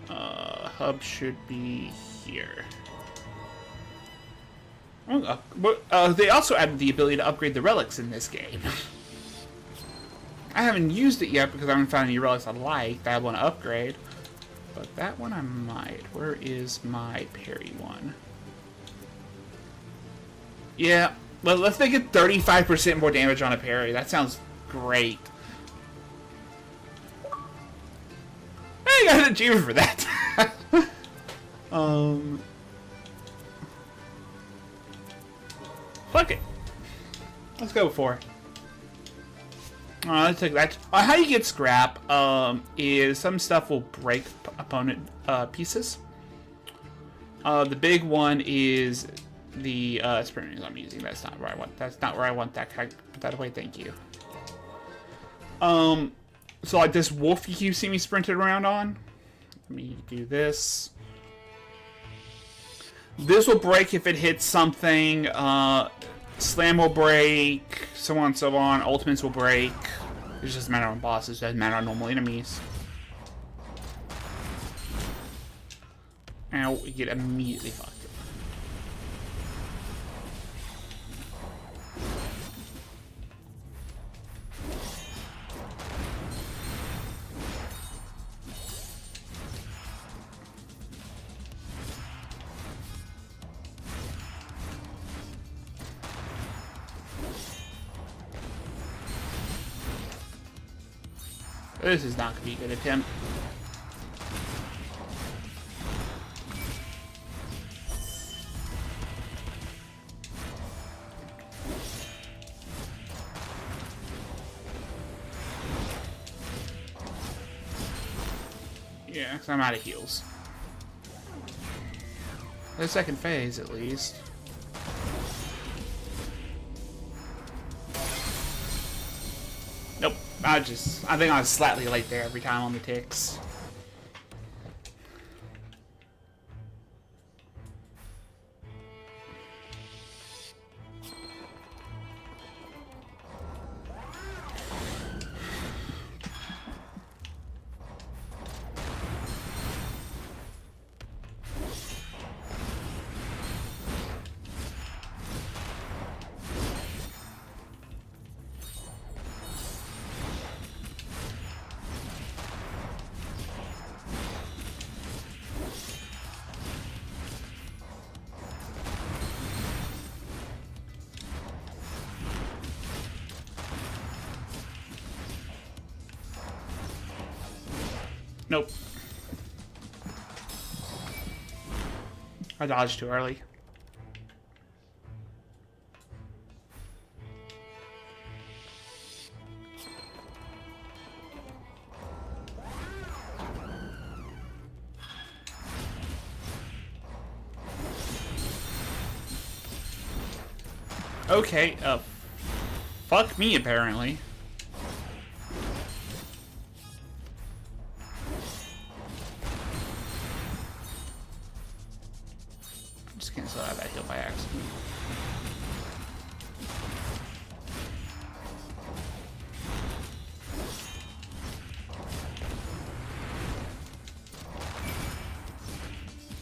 Hub should be here. They also added the ability to upgrade the relics in this game. I haven't used it yet because I haven't found any relics I like that I want to upgrade. But that one I might. Where is my parry one? Yeah, well, let's make it 35% more damage on a parry. That sounds great. I got an achievement for that. Fuck it. Let's go for it. Let's take that. How you get scrap is some stuff will break opponent pieces. The big one is the sprint rings I'm using. That's not where I want. That's not where I want that put that away. Thank you. So like this wolf you see me sprinted around on. Let me do this. This will break if it hits something. Slam will break. So on and so on. Ultimates will break. It's just a matter on bosses. It doesn't matter on normal enemies. Ow, you get immediately fucked. This is not going to be a good attempt. Yeah, because I'm out of heals. The second phase, at least. Nope. I think I was slightly late there every time on the ticks. Nope. I dodged too early. Okay, fuck me apparently. Just cancel out that heal by accident.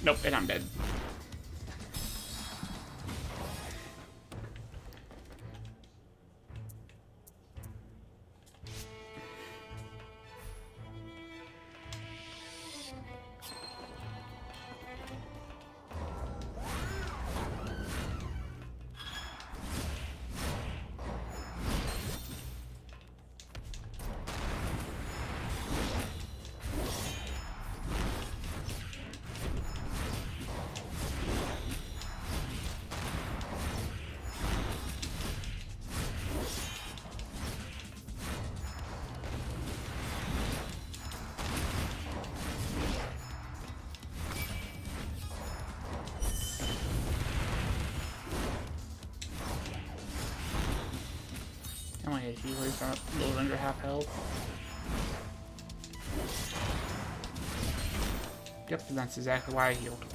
Nope, and I'm dead. Oh my god, he was not a little under half health. Yep, and that's exactly why I healed.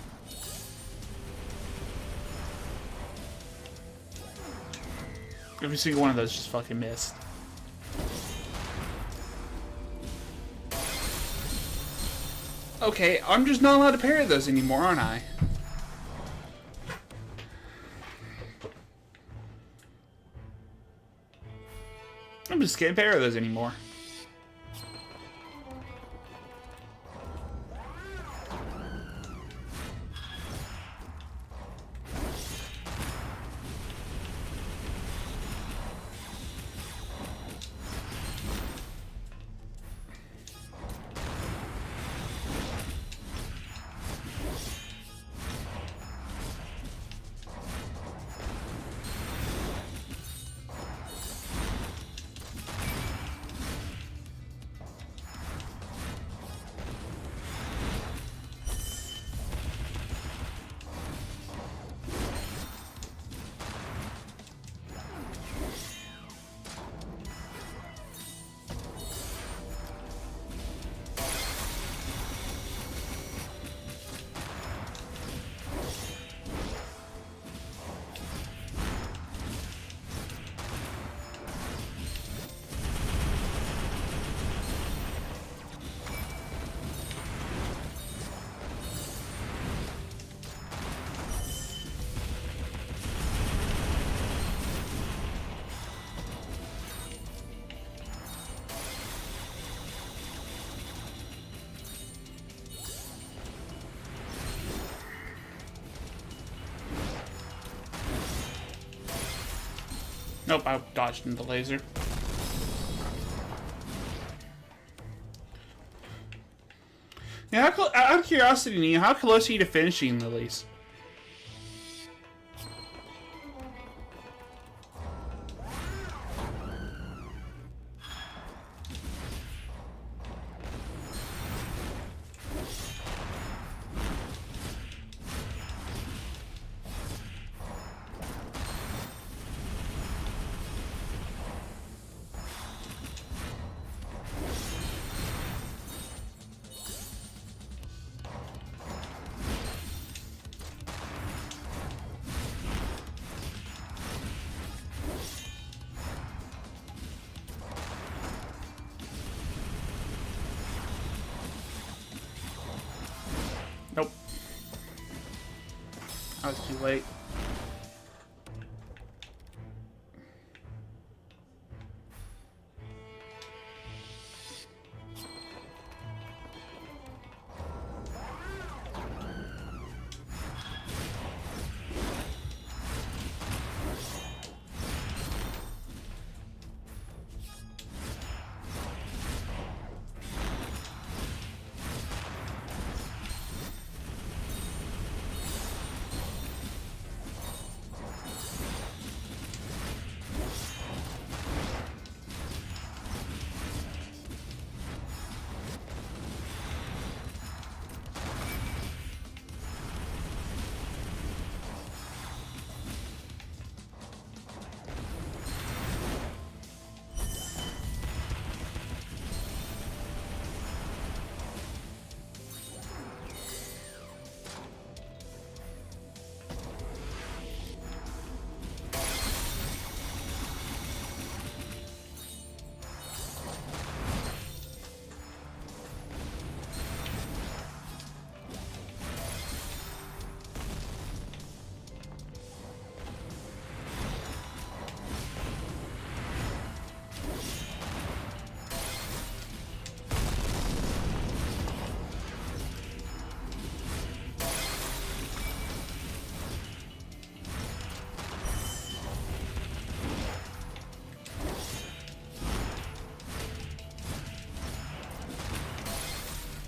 Every single one of those just fucking missed. Okay, I'm just not allowed to parry those anymore, aren't I? I'm just can't parry those anymore. Nope, I dodged into the laser. Yeah, out of curiosity, Neo, how close are you to finishing the lease? Nope. I was too late.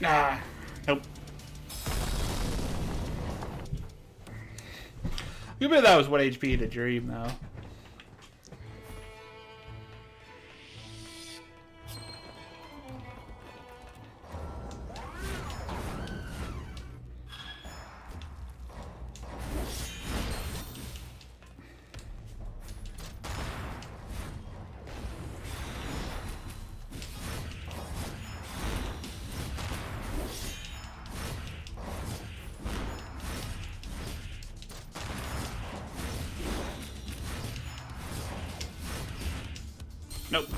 Ah, nope. You bet that was 1 HP to Dream, though. Nope.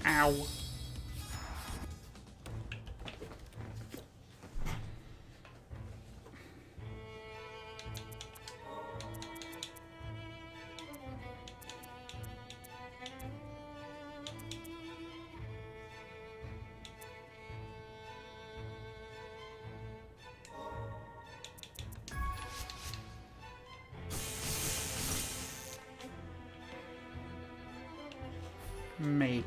Ow. Maybe.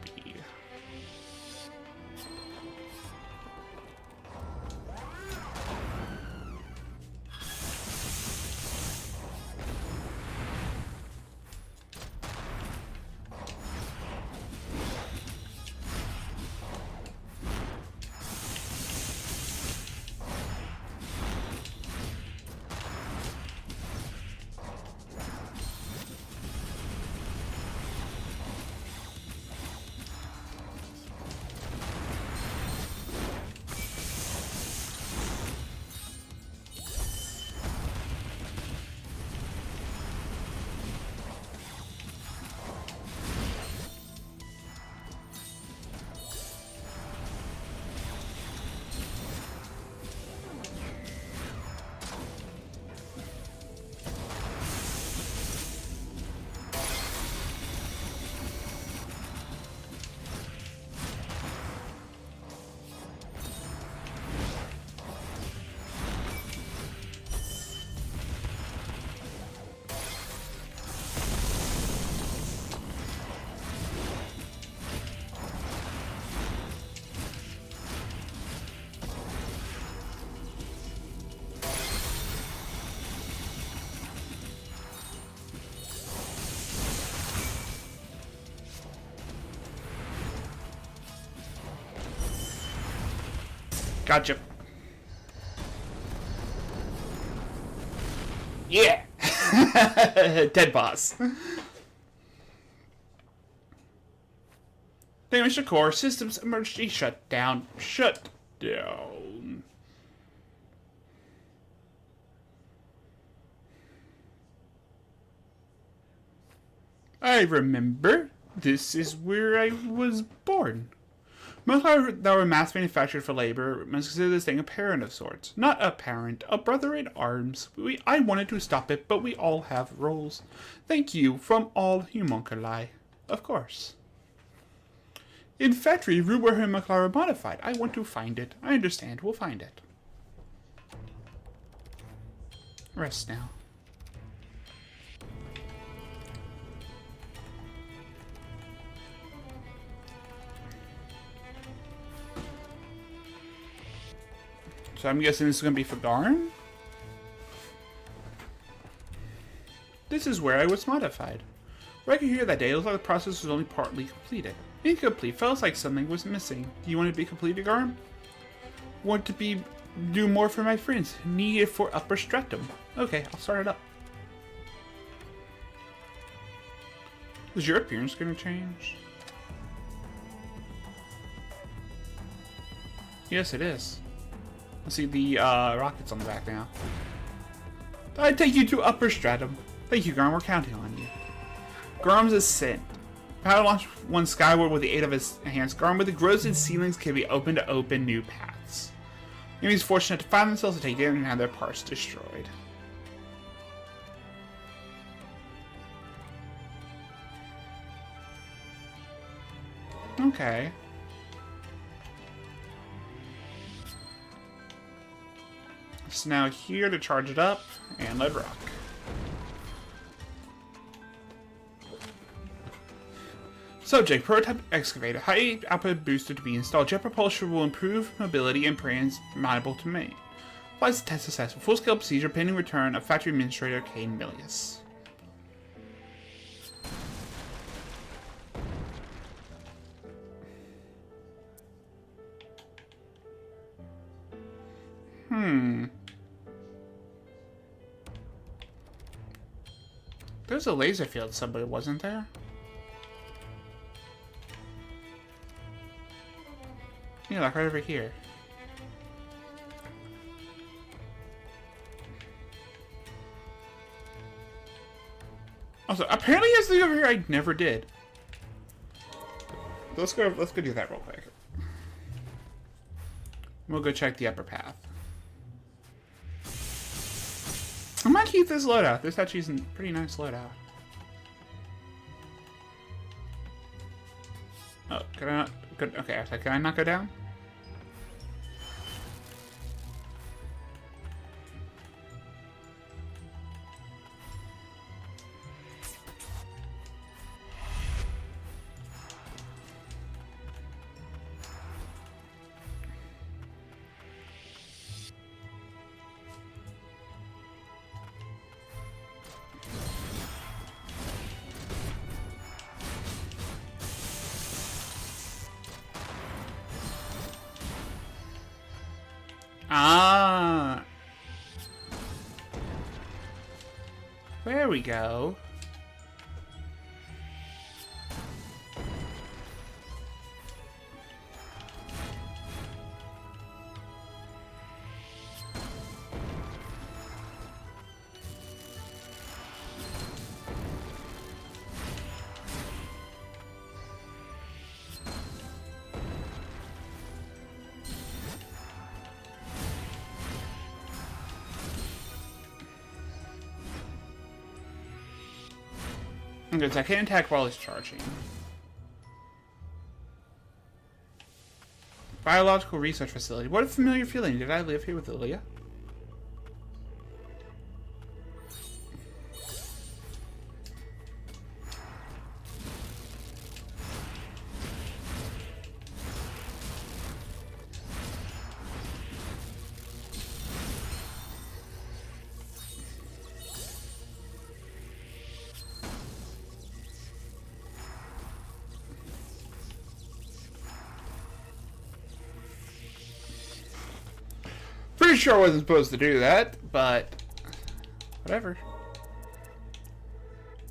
Gotcha. Yeah! Dead boss. Damage to core. Systems emergency shutdown. Shut down. I remember. This is where I was born. Most that were mass manufactured for labor must consider this thing a parent of sorts. Not a parent, a brother in arms. I wanted to stop it, but we all have roles. Thank you from all homunculi. Of course. In factory, root where homunculi are modified. I want to find it. I understand. We'll find it. Rest now. So I'm guessing this is going to be for Garn? This is where I was modified. Right here that day, it looked like the process was only partly completed. Incomplete. Felt like something was missing. Do you want to be completed, Garn? Want to do more for my friends. Need it for upper stratum. Okay, I'll start it up. Is your appearance going to change? Yes, it is. Let's see the rockets on the back now. I take you to upper stratum. Thank you, Garm. We're counting on you. Garm's ascent. Power launch one skyward with the aid of his hands. Garm with the growths and ceilings can be opened to open new paths. Enemies fortunate to find themselves to take damage and have their parts destroyed. Okay. So now here to charge it up and let rock. Subject, prototype excavator. High output booster to be installed. Jet propulsion will improve mobility and transmittable to main. Flight test successful. Full scale procedure pending return of factory administrator Kane Milius. There's a laser field somewhere, wasn't there? Yeah, like right over here. Also, apparently there's something over here I never did. Let's go do that real quick. We'll go check the upper path. I might keep this loadout. This actually is a pretty nice loadout. Oh, can I not? Good. Okay, can I not go down? Ah. There we go. Okay, so I can't attack while he's charging. Biological research facility. What a familiar feeling. Did I live here with Ilya? pretty sure I wasn't supposed to do that, but whatever.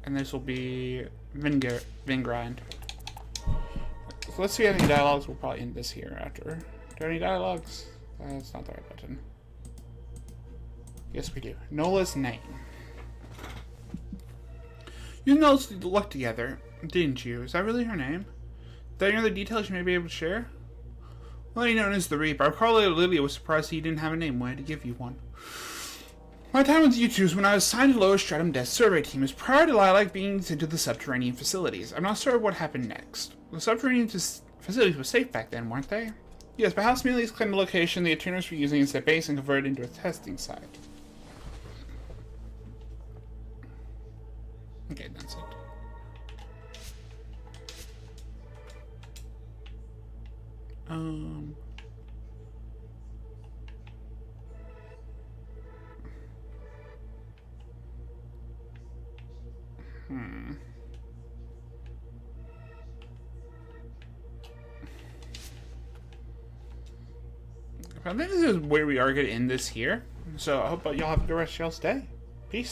And this will be Vingrind. So let's see any dialogues. We'll probably end this here after. Are there any dialogues? That's not the right button. Yes, we do. Nola's name. You and Nola looked together, didn't you? Is that really her name? Are there any other details you may be able to share? Well, you known as the Reaper. Our Carla Lilia was surprised he didn't have a name. Wanted to give you one. My time with you two is when I was assigned to lower stratum death survey team. Is prior to Lilac being sent to the subterranean facilities. I'm not sure what happened next. The subterranean facilities were safe back then, weren't they? Yes, but House Melee's claimed the location the Eternals were using as their base and converted into a testing site. Okay, that's it. I think this is where we are going to end this here. So I hope y'all have a good rest of y'all's day. Peace.